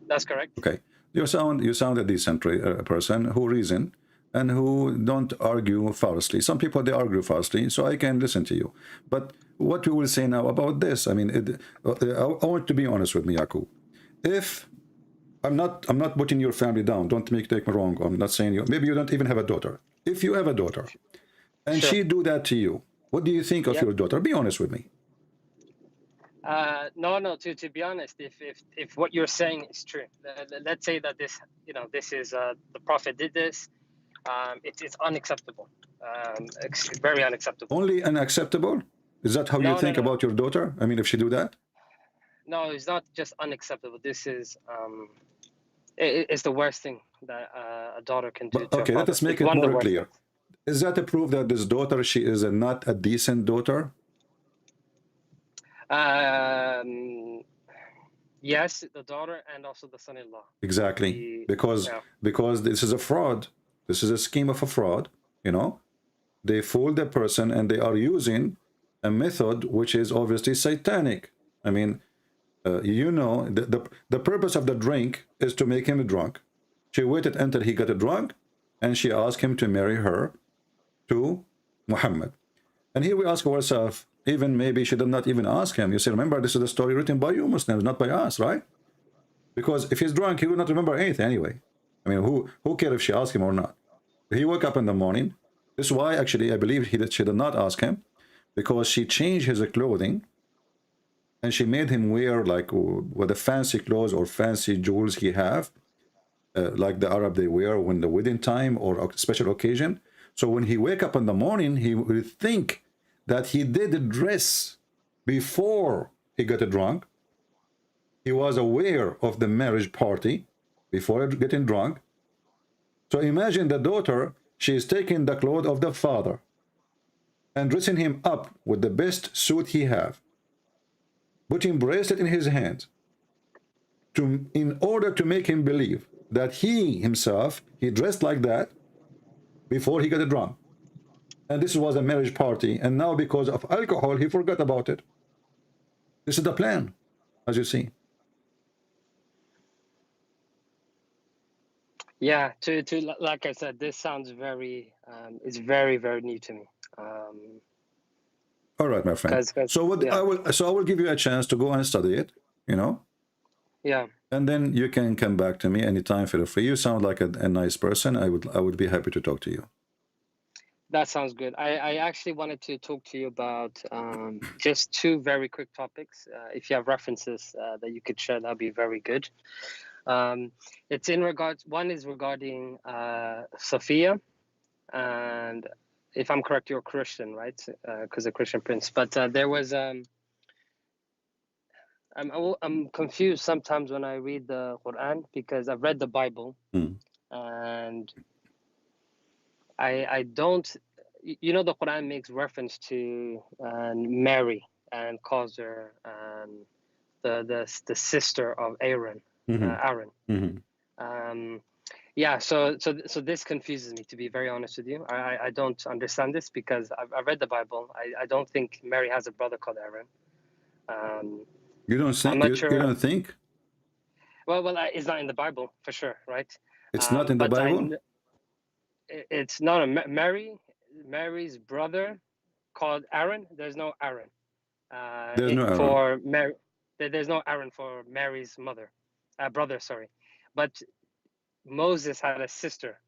That's correct. Okay. You sound a decent person who reason and who don't argue falsely. Some people, they argue falsely, so I can listen to you. But what we will say now about this, I mean, I want to be honest with me, Yaqub. If I'm not putting your family down, don't take me wrong. I'm not saying you. Maybe you don't even have a daughter. If you have a daughter, and Sure. she do that to you, what do you think of Yep. your daughter? Be honest with me. No. To be honest, if what you're saying is true, let's say that this, this is the Prophet did this. It's unacceptable. Very unacceptable. Only unacceptable? Is that how you No, think no. about your daughter? I mean, if she do that? No, it's not just unacceptable. This is it's the worst thing that a daughter can do. But, to a okay, let father. us make It's it one of the more worst clear. things. Is that a proof that this daughter, she is not a decent daughter? Yes, the daughter and also the son-in-law. Exactly. Yeah. Because this is a fraud. This is a scheme of a fraud, you know. They fool the person and they are using a method which is obviously satanic. I mean, the purpose of the drink is to make him drunk. She waited until he got drunk and she asked him to marry her to Muhammad. And here we ask ourselves, even maybe she did not even ask him. You see, remember, this is a story written by you Muslims, not by us, right? Because if he's drunk, he will not remember anything anyway. I mean, who cares if she asked him or not? He woke up in the morning. This is why, actually, I believe she did not ask him, because she changed his clothing and she made him wear like with the fancy clothes or fancy jewels he have, like the Arab they wear when the wedding time or a special occasion. So when he wake up in the morning, he will think that he did dress before he got drunk. He was aware of the marriage party before getting drunk. So imagine the daughter, she is taking the clothes of the father and dressing him up with the best suit he have, putting bracelet in his hand, in order to make him believe that he himself, he dressed like that before he got drunk. And this was a marriage party, and now because of alcohol, he forgot about it. This is the plan, as you see. Yeah, to like I said, this sounds very it's very, very new to me. All right, my friend. 'Cause, So what yeah. I will give you a chance to go and study it, you know, Yeah. and then you can come back to me anytime. Feel free. You sound like a nice person. I would be happy to talk to you. That sounds good. I actually wanted to talk to you about just two very quick topics. If you have references that you could share, that'd be very good. It's in regards. One is regarding Sophia, and if I'm correct, you're Christian, right? Because a Christian prince. But there was I'm confused sometimes when I read the Quran, because I've read the Bible and I don't, the Quran makes reference to Mary and calls her the sister of Aaron. Aaron. Yeah, so this confuses me, to be very honest with you. I don't understand this, because I've read the Bible. I don't think Mary has a brother called Aaron. You don't think? I'm not sure. You don't think? Well, it's not in the Bible for sure, right? It's not in the Bible? It's not a Mary's brother called Aaron. There's no Aaron. There's no Aaron. For Mary. There's no Aaron for Mary's brother. Sorry, but Moses had a sister,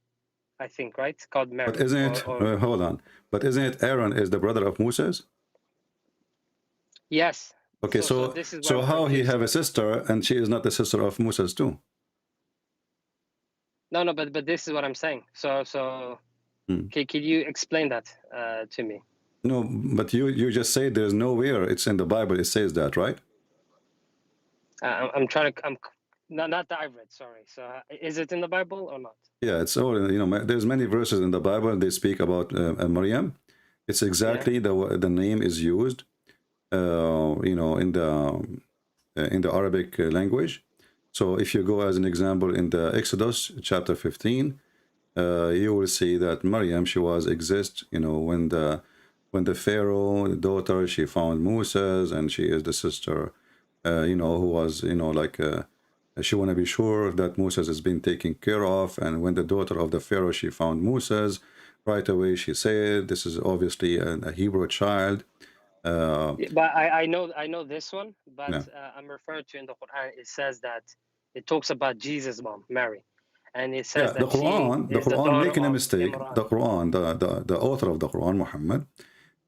I think, right? Called Mary. But isn't it? Hold on. But isn't it Aaron is the brother of Moses? Yes. Okay, so this is so where how I'm he confused. have a sister and she is not the sister of Moses too? No, but this is what I'm saying. So can you explain that to me? No, but you just say there's nowhere it's in the Bible it says that, right? I'm trying to. Not that I've read. Sorry. So is it in the Bible or not? Yeah, it's all, there's many verses in the Bible they speak about Maryam. It's exactly the name is used, in the Arabic language. So if you go as an example in the Exodus chapter 15, you will see that Maryam, she was exist, you know, when the Pharaoh, the daughter, she found Moses, and she is the sister, you know, who was, you know, like, she want to be sure that Moses has been taken care of. And when the daughter of the Pharaoh, she found Moses, right away she said, this is obviously a Hebrew child. But I know this one, but Yeah. I'm referring to in the Quran. It says that it talks about Jesus' mom, Mary, and it says Yeah, that the Quran making a mistake. Imran. The Quran, the author of the Quran, Muhammad,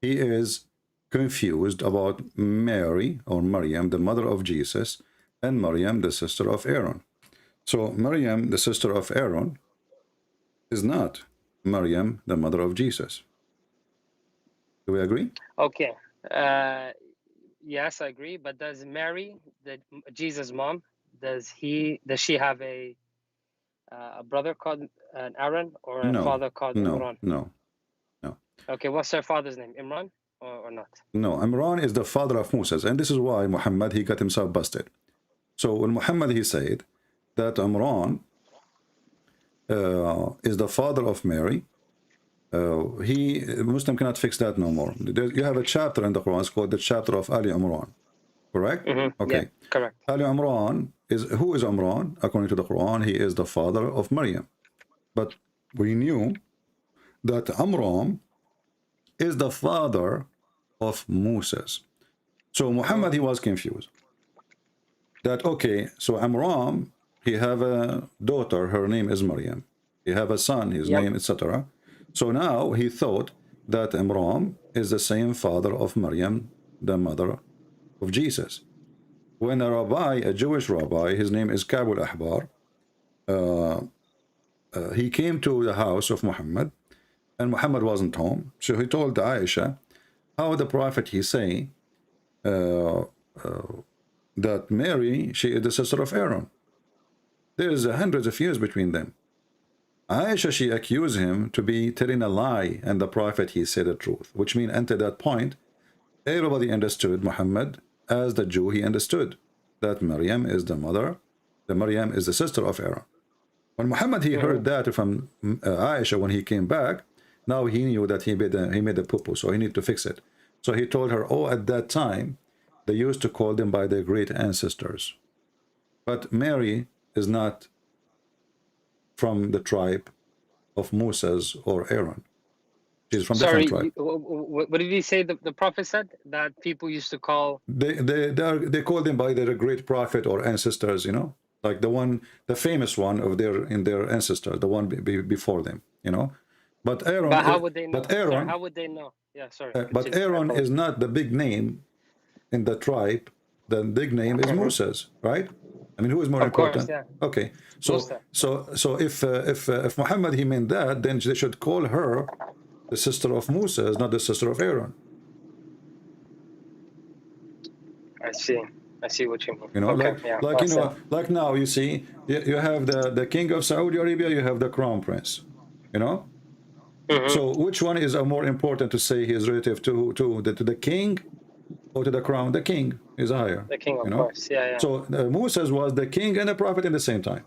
he is confused about Mary or Maryam, the mother of Jesus, and Maryam, the sister of Aaron. So Maryam, the sister of Aaron, is not Maryam, the mother of Jesus. Do we agree? Okay. Yes, I agree. But does Mary, Jesus' mom, does she have a brother called Aaron or a No, father called Imran? no. Okay, what's her father's name? Imran or not? No, Imran is the father of Moses, and this is why Muhammad, he got himself busted. So when Muhammad, he said that Imran is the father of Mary, Muslim cannot fix that no more. You have a chapter in the Quran, it's called the chapter of Ali Imran, correct? Okay. Yeah, correct. Ali Imran who is Imran? According to the Quran, he is the father of Maryam. But we knew that Imran is the father of Moses. So Muhammad, he was confused. That, okay, so Imran, he have a daughter, her name is Maryam. He have a son, his name, etc. So now he thought that Imran is the same father of Maryam, the mother of Jesus. When a rabbi, a Jewish rabbi, his name is Ka'b al-Ahbar, he came to the house of Muhammad, and Muhammad wasn't home. So he told Aisha how the prophet, he say that Mary, she is the sister of Aaron. There is hundreds of years between them. Aisha, she accused him to be telling a lie, and the prophet, he said the truth, which means until that point, everybody understood Muhammad as the Jew he understood, that Maryam is the mother, the Maryam is the sister of Aaron. When Muhammad, he heard that from Aisha when he came back, now he knew that he made a poo-poo, so he needed to fix it. So he told her, oh, at that time, they used to call them by their great ancestors. But Mary is not from the tribe of Moses or Aaron. She's from different tribe. What did he say? The prophet said that people used to call. They call them by their great prophet or ancestors. You know, like the famous one of their ancestor, the one before them. You know, but Aaron. But how would they know? But Aaron. Sorry, how would they know? Yeah, sorry. But Aaron is not the big name in the tribe. The big name is Moses, right? I mean, who is more important? Course, yeah. Okay, so if Muhammad, he meant that, then they should call her the sister of Moses, not the sister of Aaron. I see what you mean. You know, okay, like you know, like now you see, you have the king of Saudi Arabia, you have the crown prince. You know, so which one is more important to say he is relative to the king or to the crown? The king is higher. The king, of course. Yeah. So Moses was the king and a prophet at the same time.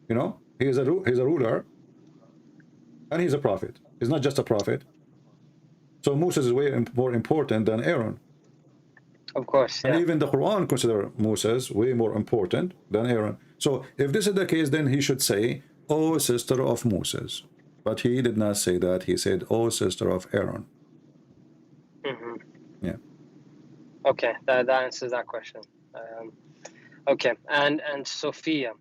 You know, he's a ruler, and he's a prophet. He's not just a prophet. So Moses is way more important than Aaron. Of course. Yeah. And even the Quran consider Moses way more important than Aaron. So if this is the case, then he should say, "Oh, sister of Moses." But he did not say that. He said, "Oh, sister of Aaron." Yeah. Okay, that answers that question. Okay, and Sophia,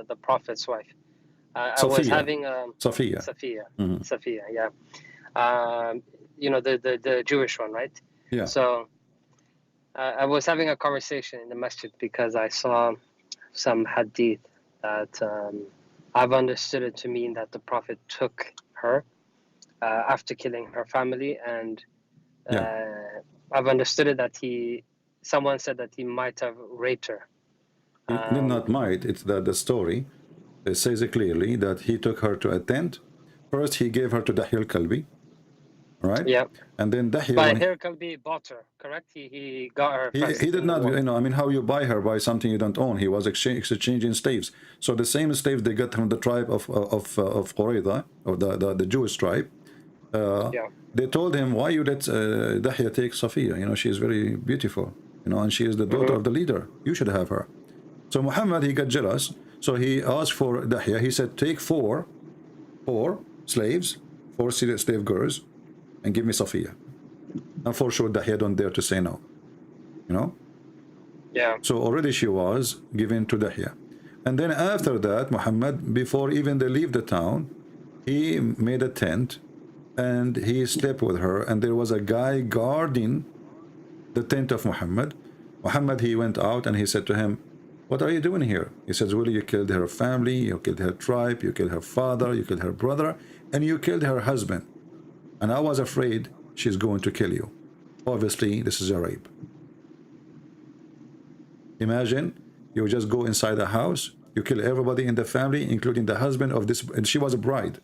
the prophet's wife. I was having Sophia. Sophia, yeah. You know, the Jewish one, right? Yeah. So I was having a conversation in the masjid because I saw some hadith that I've understood it to mean that the prophet took her after killing her family, and I've understood it that someone said that he might have raped her. Not might, it's that the story it says it clearly that he took her to a tent. First, he gave her to Dahil Kalbi. right? Yeah. And then Dahya, But when here can be bought her, correct? He got her. he first did in the not, war. you know, I mean, how you buy her by something you don't own? He was exchanging slaves. So the same slaves they got from the tribe of Qurayza, or the Jewish tribe. Yeah. They told him, why you let Dahya take Safiya? You know, she is very beautiful, you know, and she is the daughter of the leader. You should have her. So Muhammad, he got jealous. So he asked for Dahya. He said, take four slaves, 4 slave girls, and give me Safiya. And for sure, Dahya don't dare to say no, you know? Yeah. So already she was given to Dahya. And then after that, Muhammad, before even they leave the town, he made a tent and he slept with her. And there was a guy guarding the tent of Muhammad. Muhammad, he went out and he said to him, what are you doing here? He says, well, you killed her family, you killed her tribe, you killed her father, you killed her brother, and you killed her husband. And I was afraid she's going to kill you. Obviously, this is a rape. Imagine, you just go inside the house, you kill everybody in the family, including the husband of this, and she was a bride.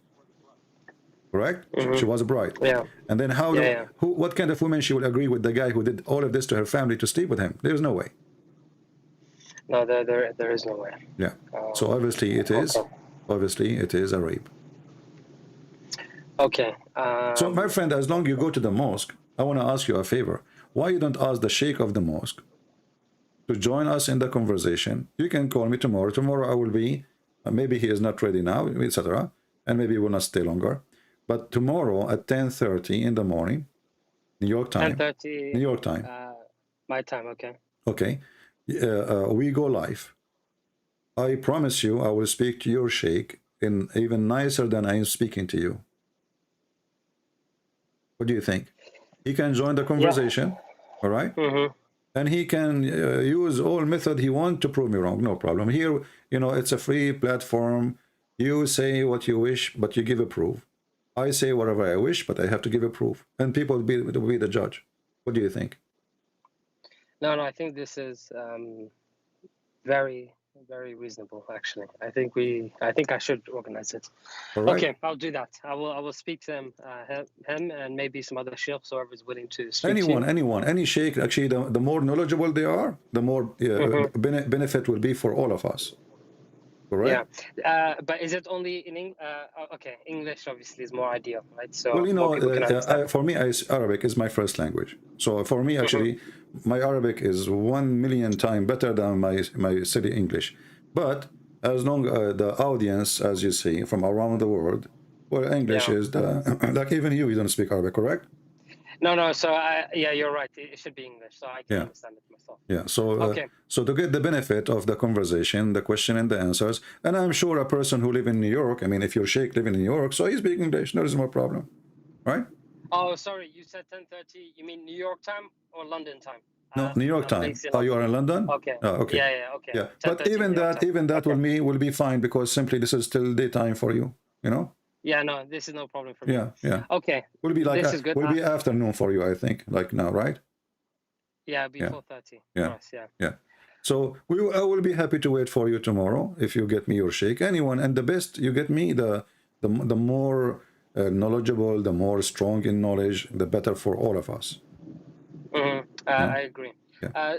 Correct? She was a bride. Yeah. And then how, what kind of woman she will agree with the guy who did all of this to her family to sleep with him? There's no way. No, there is no way. Yeah. So obviously it is. Okay. Obviously it is a rape. Okay. So my friend, as long as you go to the mosque, I want to ask you a favor. Why you don't ask the sheikh of the mosque to join us in the conversation? You can call me tomorrow. Tomorrow I will be, maybe he is not ready now, etc. And maybe he will not stay longer. But tomorrow at 10:30 in the morning, New York time. 10:30. New York time. My time, okay. Okay. We go live. I promise you I will speak to your sheikh in even nicer than I am speaking to you. What do you think? He can join the conversation, all right? And he can use all method he wants to prove me wrong, no problem. Here, you know, it's a free platform. You say what you wish, but you give a proof. I say whatever I wish, but I have to give a proof. And people will be the judge. What do you think? No, I think this is very, very reasonable. Actually, I think I should organize it. Right. Okay, I'll do that. I will speak to him and maybe some other sheikhs, whoever is willing to speak. Anyone, any sheikh. Actually, the more knowledgeable they are, the more benefit will be for all of us. Correct? Yeah, but is it only in English? Okay, English obviously is more ideal, right? So well, you know, for me, Arabic is my first language. So for me, actually, my Arabic is 1,000,000 times better than my city English. But as long the audience, as you see, from around the world, well, English is the like even you don't speak Arabic, correct? No. So yeah, you're right. It should be English, so I can understand it myself. Yeah. So so to get the benefit of the conversation, the question and the answers, and I'm sure a person who live in New York. I mean, if your sheikh live in New York, so he speaks English. There is no problem, right? Oh, sorry. You said 10:30. You mean New York time or London time? No, New York time. Oh, you are in London? Okay. Okay. Yeah. Okay. Yeah, but even that will be fine because simply this is still daytime for you. You know. Yeah, no, this is no problem for me. Yeah. Okay. Will be like this is good. Will be afternoon for you, I think, like now, right? Yeah, before 4:30. Yeah. Yeah. So I will be happy to wait for you tomorrow if you get me your sheikh. Anyone, and the best you get me, the more knowledgeable, the more strong in knowledge, the better for all of us. I agree. Yeah.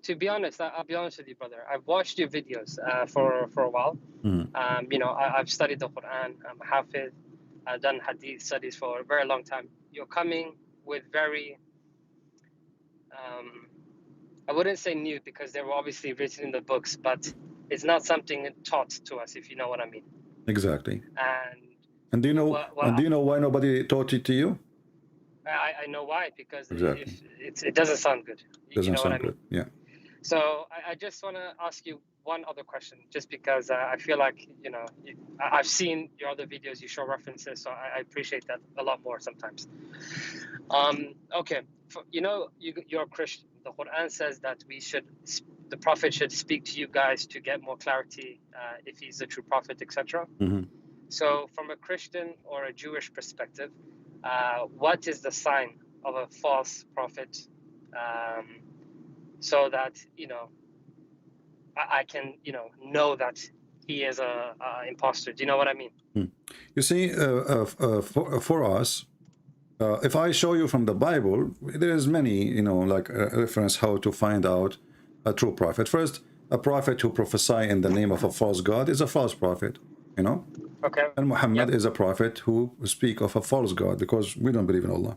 To be honest, I'll be honest with you, brother. I've watched your videos for a while. You know, I've studied the Quran. I'm Hafiz. I've done Hadith studies for a very long time. You're coming with very, I wouldn't say new because they were obviously written in the books, but it's not something taught to us, if you know what I mean. Exactly. And do you know? And do you know why nobody taught it to you? I know why, because exactly. It doesn't sound good. Doesn't sound good. Yeah. So I just want to ask you one other question, just because I feel like, you know, I've seen your other videos, you show references, so I appreciate that a lot more sometimes. Okay, you know, you're a Christian. The Quran says that the Prophet should speak to you guys to get more clarity if he's a true prophet, etc. So from a Christian or a Jewish perspective, what is the sign of a false prophet, so that, you know, I can, you know that he is a imposter? Do you know what I mean? You see, for us, If I show you from the Bible, there is many, you know, like reference how to find out a true prophet. First, a prophet who prophesy in the name of a false god is a false prophet, you know. Okay. And Muhammad is a prophet who speak of a false god, because we don't believe in Allah.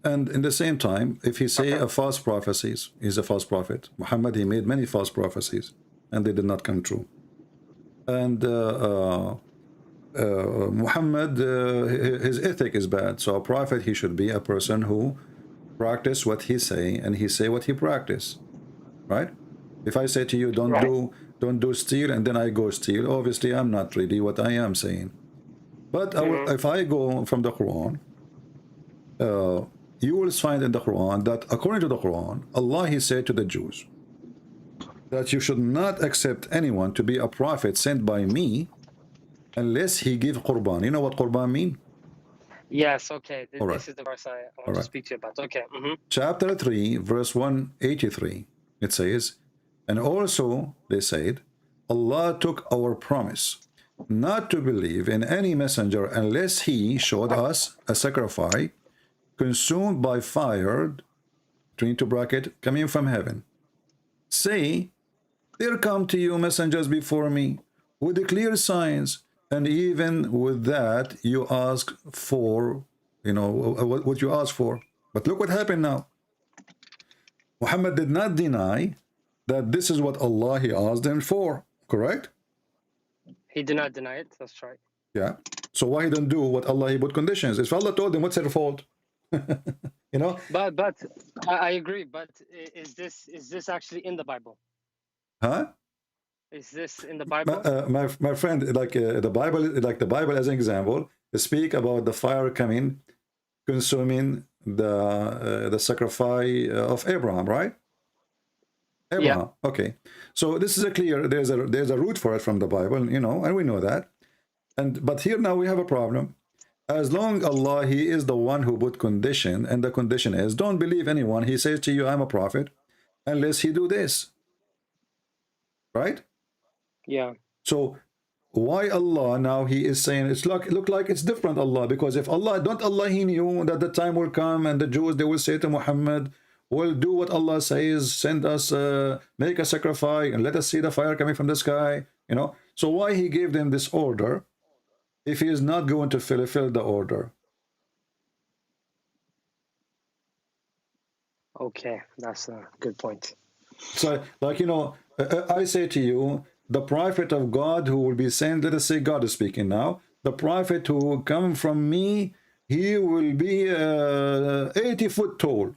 And in the same time, if he say a false prophecies, he's a false prophet. Muhammad, he made many false prophecies, and they did not come true. And Muhammad, his ethic is bad. So a prophet, he should be a person who practice what he say, and he say what he practice, right? If I say to you, don't do steal, and then I go steal, obviously I'm not really what I am saying. But if I go from the Quran, you will find in the Quran that according to the Quran, Allah, he said to the Jews that you should not accept anyone to be a prophet sent by me unless he give Qurban. You know what Qurban mean? Yes, okay. This right. is the verse I want to speak to you about. Okay. Chapter 3, verse 183, it says, and also they said, Allah took our promise not to believe in any messenger unless he showed us a sacrifice consumed by fire, between two brackets, coming from heaven. Say, there come to you messengers before me with the clear signs, and even with that you ask for, you know, what you ask for. But look what happened now. Muhammad did not deny that this is what Allah, he asked them for, correct? He did not deny it, that's right. Yeah. So why he don't do what Allah, he put conditions? If Allah told them, what's their fault? You know? But I agree, but is this actually in the Bible? Huh? Is this in the Bible? My friend, like the Bible as an example, speak about the fire coming, consuming the sacrifice of Abraham, right? Abraham. Yeah. Okay. So this is a clear. There's a root for it from the Bible, you know, and we know that. But here now we have a problem. As long Allah, he is the one who put condition, and the condition is don't believe anyone. He says to you, I'm a prophet, unless he do this. Right? Yeah. So why Allah now he is saying it's like look like it's different Allah, because if Allah he knew that the time will come and the Jews, they will say to Muhammad, well, do what Allah says, send us make a sacrifice and let us see the fire coming from the sky, you know. So why he gave them this order if he is not going to fulfill the order? Okay, that's a good point. So like, you know, I say to you, the prophet of God who will be sent, let us say God is speaking now, the prophet who will come from me, he will be 80 foot tall.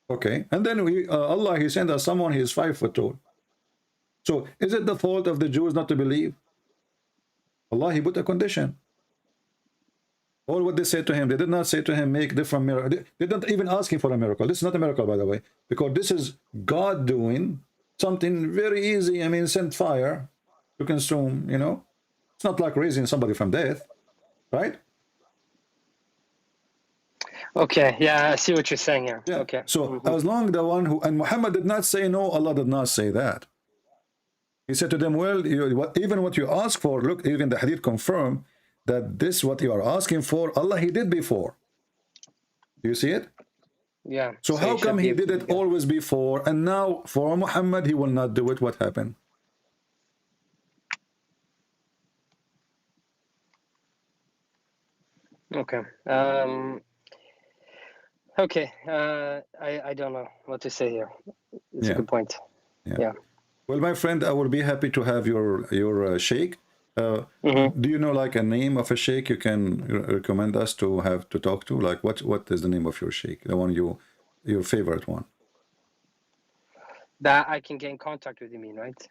Okay, and then Allah, he sent us someone, he is 5 foot tall. So is it the fault of the Jews not to believe? Allah, he put a condition. All what they said to him, they did not say to him, make different miracles. They didn't even ask him for a miracle. This is not a miracle, by the way, because this is God doing something very easy. I mean, send fire to consume, you know. It's not like raising somebody from death, right? Okay, yeah, I see what you're saying here. Yeah. Okay. So as long the one who, and Muhammad did not say no, Allah did not say that. He said to them, well, even what you ask for, look, even the hadith confirm that this what you are asking for, Allah, he did before. Do you see it? Yeah. So how come he did it always before, and now for Muhammad he will not do it? What happened? Okay. Okay. I don't know what to say here. It's a good point. Yeah. Well, my friend, I will be happy to have your sheikh. Do you know like a name of a sheikh you can recommend us to have to talk to? Like what is the name of your sheikh? The one your favorite one? That I can get in contact with, you mean, right?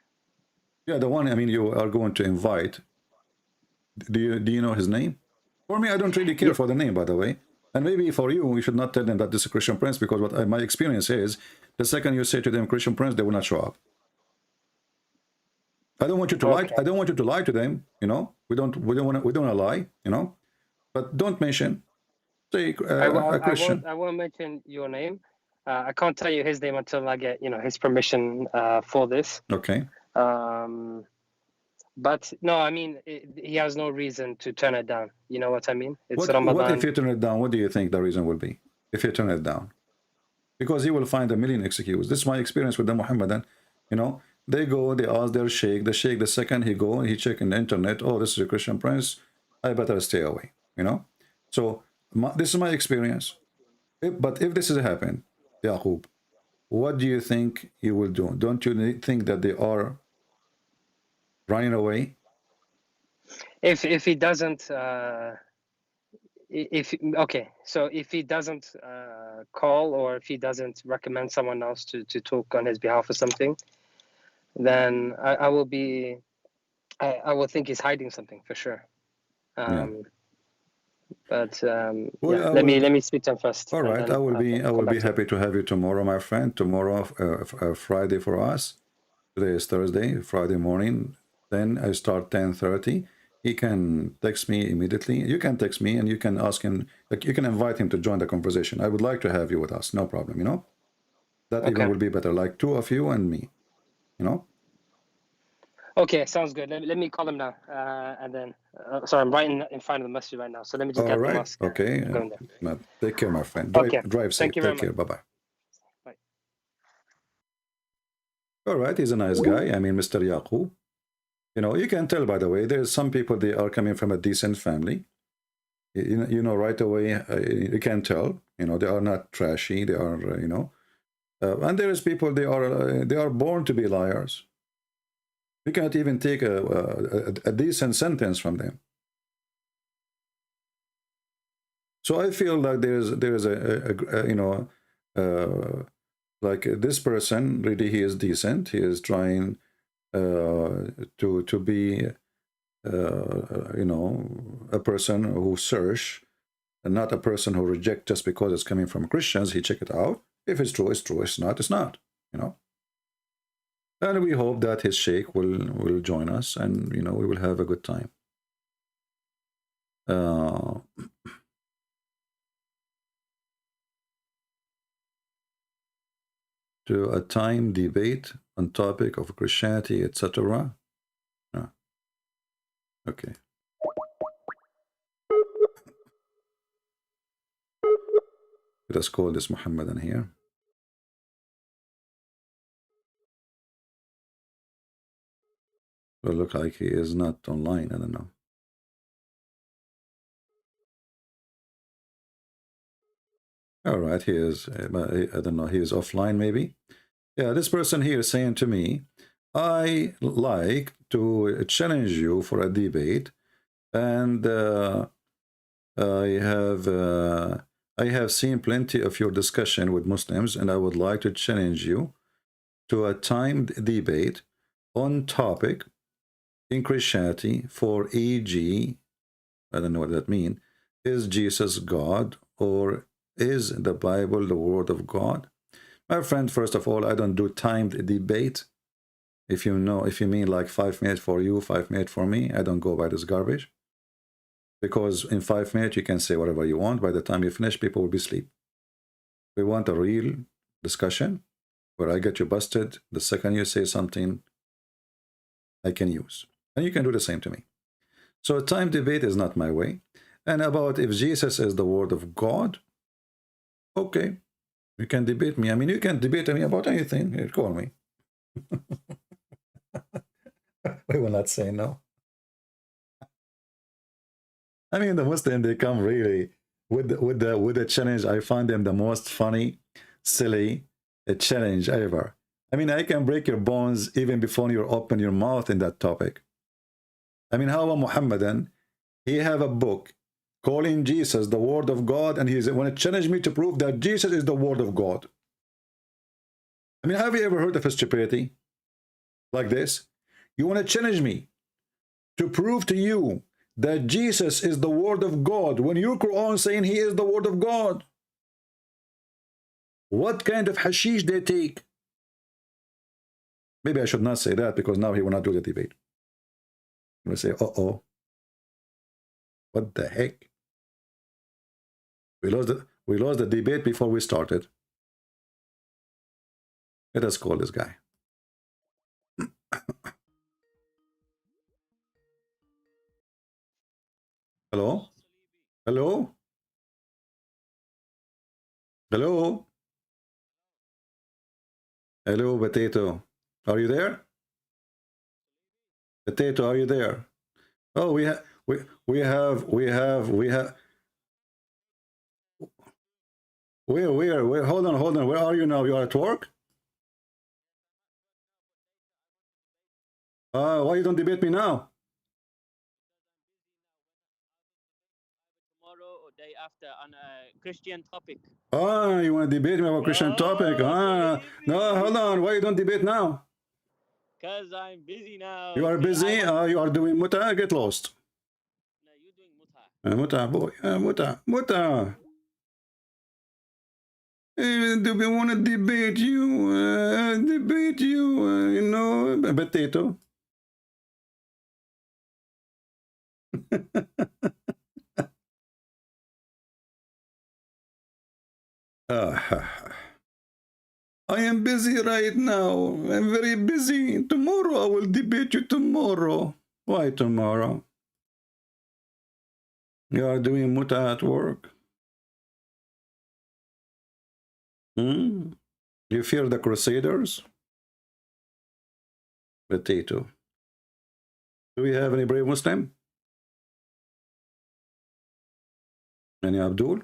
Yeah, the one, I mean, you are going to invite. Do you know his name? For me, I don't really care for the name, by the way. And maybe for you, you should not tell them that this is a Christian Prince, because what my experience is, the second you say to them Christian Prince, they will not show up. I don't want you to lie. I don't want you to lie to them. You know, we don't want to lie. You know, but don't mention. Say a Christian. I won't mention your name. I can't tell you his name until I get his permission for this. Okay. But no, I mean, he has no reason to turn it down. You know what I mean? It's What Ramadan. if you turn it down? What do you think the reason will be if you turn it down? Because he will find a million excuses. This is my experience with the Muhammadan. You know, they go, they ask their sheikh. The sheikh, the second he go, he check in the internet. Oh, this is a Christian prince. I better stay away. You know. So this is my experience. But if this has happened, Yaqub, what do you think you will do? Don't you think that they are running away? If he doesn't, okay, so if he doesn't call, or if he doesn't recommend someone else to talk on his behalf or something, then I will be, I will think he's hiding something for sure. But well, yeah, let me speak to him first. All right, I will be happy to have you tomorrow, my friend. Tomorrow, Friday for us. Today is Thursday. Friday morning. Then I start 10:30. He can text me immediately. You can text me and you can ask him. Like, you can invite him to join the conversation. I would like to have you with us. No problem. You know, that even will be better. Like 2 of you and me. You know. Okay, sounds good. Let me call him now, and then. Sorry, I'm right in front of the message right now. So let me just get the mask. Okay. Take care, my friend. Drive safe. Thank you very much. Care. Bye. Bye. All right. He's a nice guy. I mean, Mr. Yaqub. You know, you can tell, by the way, there's some people, they are coming from a decent family. You know, right away, you can tell, you know, they are not trashy. They are, you know, and there is people, they are born to be liars. You cannot even take a decent sentence from them. So I feel like there is a you know, like this person, really, he is decent. He is trying to be, you know, a person who search, and not a person who reject just because it's coming from Christians. He check it out. If it's true, it's true. It's not, it's not. You know. And we hope that his sheikh will join us, and you know, we will have a good time. To a time debate on topic of Christianity, etc. Okay. Let us call this Muhammadan here. Well, look like he is not online. I don't know. All right, he is. I don't know. He is offline, maybe. Yeah, this person here is saying to me, I like to challenge you for a debate, and I have seen plenty of your discussion with Muslims, and I would like to challenge you to a timed debate on topic in Christianity for e.g., I don't know what that means, is Jesus God, or is the Bible the Word of God? My friend, first of all, I don't do timed debate. If you mean like 5 minutes for you, 5 minutes for me, I don't go by this garbage. Because in 5 minutes, you can say whatever you want. By the time you finish, people will be asleep. We want a real discussion where I get you busted the second you say something I can use. And you can do the same to me. So time debate is not my way. And about if Jesus is the Word of God, okay, you can debate me. I mean, you can debate me about anything. You call me. We will not say no. I mean, the Muslim, they come really with the challenge. I find them the most funny, silly challenge ever. I mean, I can break your bones even before you open your mouth in that topic. I mean, how a Muhammadan, he have a book calling Jesus the Word of God, and he's want to challenge me to prove that Jesus is the Word of God. I mean, have you ever heard of a stupidity like this? You want to challenge me to prove to you that Jesus is the Word of God when your Quran saying he is the Word of God? What kind of hashish they take? Maybe I should not say that, because now he will not do the debate. He will say, uh-oh, what the heck? We lost the debate before we started. Let us call this guy. Hello? Hello? Hello, Potato. Are you there? Potato, are you there? Oh, we have where hold on, where are you now? You are at work? Why you don't debate me now? Tomorrow or day after on a Christian topic. You want to debate me about Christian topic? No, hold on, why you don't debate now? Because I'm busy now. You are busy? You are doing muta? Get lost. No, you're doing muta. Muta, boy. Muta. Do we want to debate you? You know, Potato. I am busy right now. I'm very busy. Tomorrow I will debate you tomorrow. Why tomorrow? You are doing muta at work. You fear the Crusaders? Potato. Do we have any brave Muslim? Any Abdul?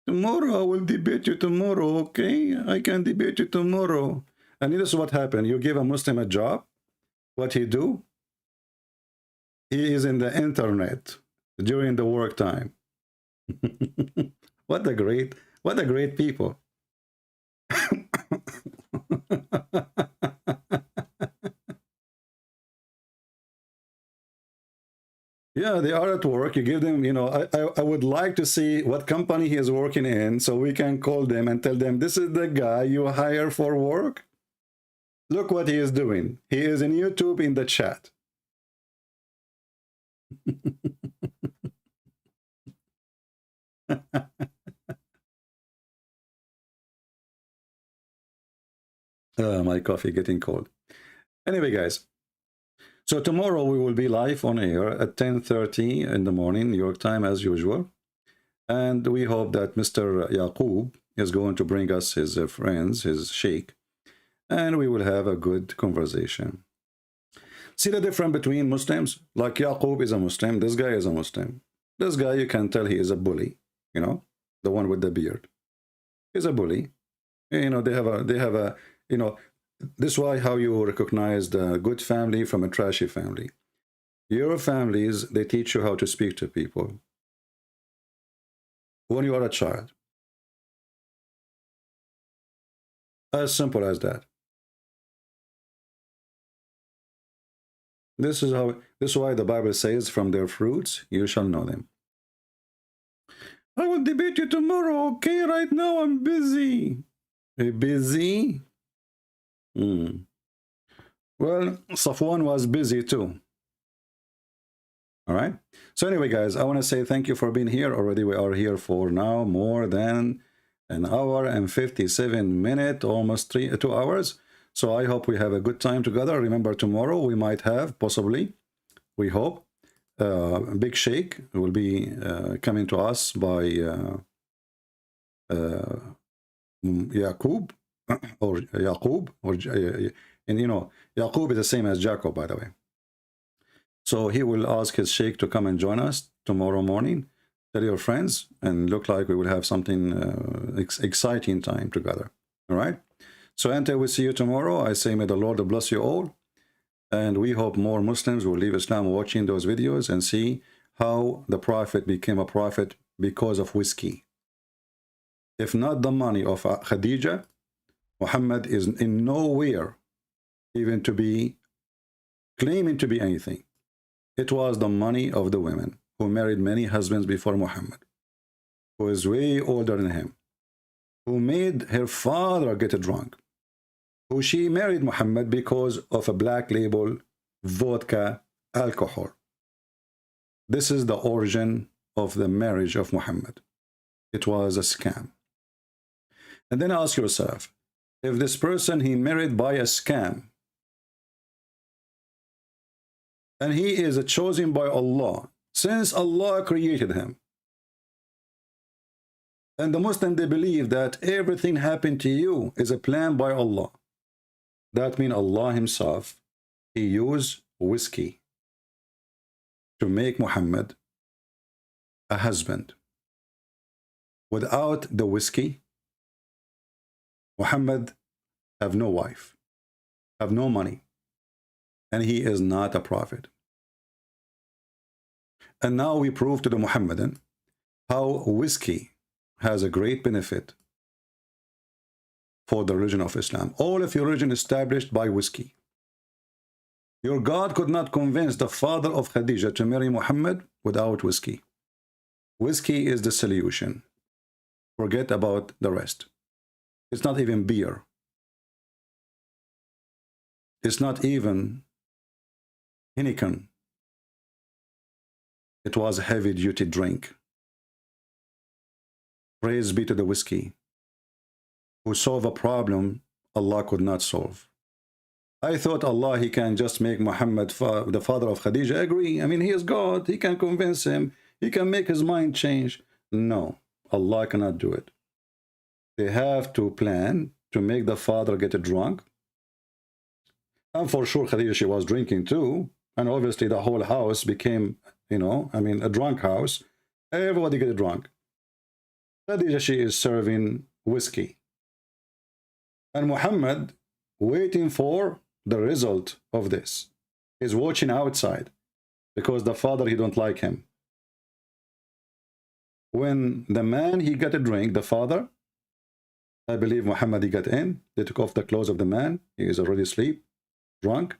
Tomorrow I will debate you tomorrow, okay? I can debate you tomorrow. And this is what happened. You give a Muslim a job. What he do? He is in the internet during the work time. What a great people. Yeah, they are at work. You give them, you know, I would like to see what company he is working in so we can call them and tell them, this is the guy you hire for work. Look what he is doing. He is in YouTube in the chat. My coffee getting cold. Anyway, guys. So tomorrow we will be live on air at 10:30 in the morning, New York time as usual. And we hope that Mr. Yaqub is going to bring us his friends, his sheikh, and we will have a good conversation. See the difference between Muslims? Like Yaqub is a Muslim, this guy is a Muslim. This guy, you can tell he is a bully, you know, the one with the beard. He's a bully. You know, they have a, you know, this is why how you recognize the good family from a trashy family. Your families, they teach you how to speak to people when you are a child. As simple as that. This is why the Bible says, from their fruits you shall know them. I will debate you tomorrow, okay? Right now I'm busy. Busy? Well, Safwan was busy too. All right. So anyway, guys, I want to say thank you for being here. Already we are here for now more than an hour and 57 minutes, almost 2 hours. So I hope we have a good time together. Remember, tomorrow we might have, possibly, we hope, Big Sheikh will be coming to us by Yaqub. Or Yaqub, or and you know, Yaqub is the same as Jacob, by the way. So he will ask his sheikh to come and join us tomorrow morning. Tell your friends, and look like we will have something exciting time together. All right. So until we see you tomorrow, I say may the Lord bless you all, and we hope more Muslims will leave Islam watching those videos and see how the Prophet became a prophet because of whiskey. If not the money of Khadija, Muhammad is in nowhere even to be claiming to be anything. It was the money of the women who married many husbands before Muhammad, who is way older than him, who made her father get drunk, who she married Muhammad because of a black label vodka alcohol. This is the origin of the marriage of Muhammad. It was a scam. And then ask yourself, if this person he married by a scam, and he is chosen by Allah, since Allah created him. And the Muslim, they believe that everything happened to you is a plan by Allah. That means Allah himself, he used whiskey to make Muhammad a husband. Without the whiskey, Muhammad have no wife, have no money, and he is not a prophet. And now we prove to the Muhammadan how whiskey has a great benefit for the religion of Islam. All of your religion established by whiskey. Your God could not convince the father of Khadija to marry Muhammad without whiskey. Whiskey is the solution. Forget about the rest. It's not even beer. It's not even Heineken. It was a heavy-duty drink. Praise be to the whiskey, who solved a problem Allah could not solve. I thought Allah, he can just make Muhammad, the father of Khadija, agree. I mean, he is God. He can convince him. He can make his mind change. No, Allah cannot do it. They have to plan to make the father get drunk. And for sure, Khadija, she was drinking too. And obviously the whole house became, you know, I mean, a drunk house. Everybody get drunk. Khadija, she is serving whiskey. And Muhammad, waiting for the result of this, is watching outside because the father, he don't like him. When the man, he got a drink, the father, I believe Muhammad, he got in. They took off the clothes of the man. He is already asleep, drunk.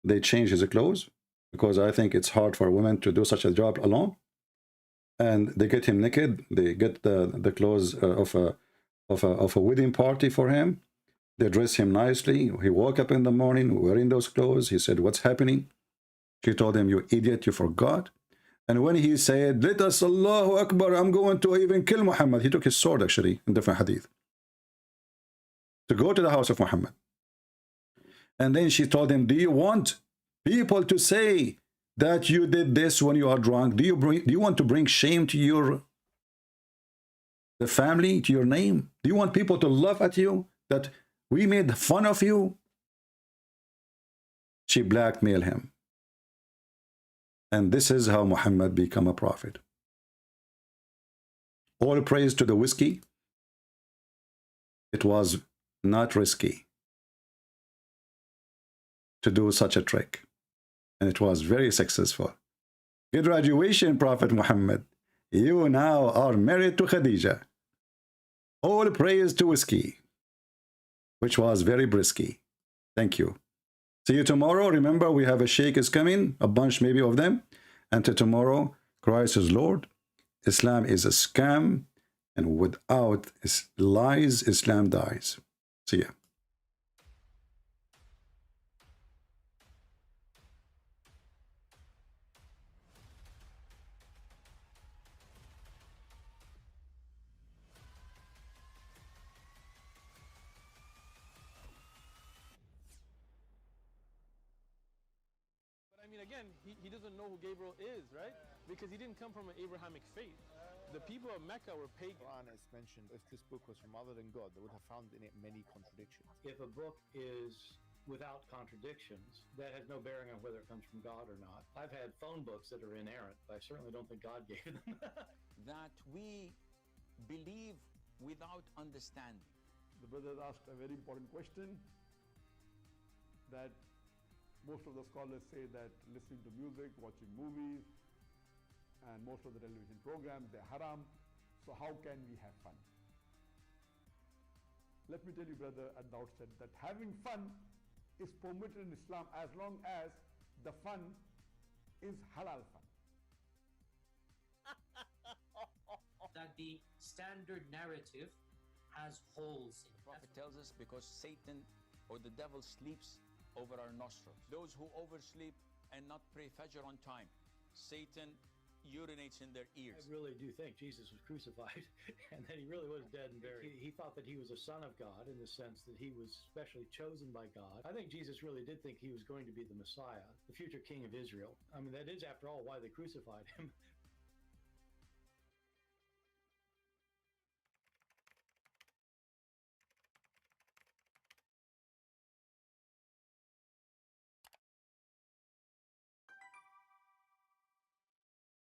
They changed his clothes because I think it's hard for women to do such a job alone. And they get him naked. They get the clothes of a wedding party for him. They dress him nicely. He woke up in the morning wearing those clothes. He said, "What's happening?" She told him, "You idiot, you forgot." And when he said, "Let us, Allahu Akbar, I'm going to even kill Muhammad," he took his sword, actually, in different hadith, to go to the house of Muhammad. And then she told him, "Do you want people to say that you did this when you are drunk? Do you want to bring shame to the family, to your name? Do you want people to laugh at you, that we made fun of you?" She blackmailed him. And this is how Muhammad became a prophet. All praise to the whiskey. It was not risky to do such a trick. And it was very successful. Graduation, Prophet Muhammad. You now are married to Khadija. All praise to whiskey, which was very brisky. Thank you. See you tomorrow. Remember, we have a sheikh is coming, a bunch maybe of them. Until tomorrow, Christ is Lord. Islam is a scam. And without lies, Islam dies. See ya. Again, he doesn't know who Gabriel is, right? Because he didn't come from an Abrahamic faith. The people of Mecca were pagan. Quran is mentioned, if this book was from other than God, they would have found in it many contradictions. If a book is without contradictions, that has no bearing on whether it comes from God or not. I've had phone books that are inerrant, but I certainly don't think God gave them. That we believe without understanding. The brother asked a very important question, that most of the scholars say that listening to music, watching movies, and most of the television programs, they're haram. So how can we have fun? Let me tell you, brother, at the outset, that having fun is permitted in Islam as long as the fun is halal fun. That the standard narrative has holes in it. The Prophet tells us because Satan or the devil sleeps over our nostrils. Those who oversleep and not pray Fajr on time, Satan urinates in their ears. I really do think Jesus was crucified and that he really was dead and buried. He thought that he was a son of God in the sense that he was specially chosen by God. I think Jesus really did think he was going to be the Messiah, the future king of Israel. I mean, that is, after all, why they crucified him.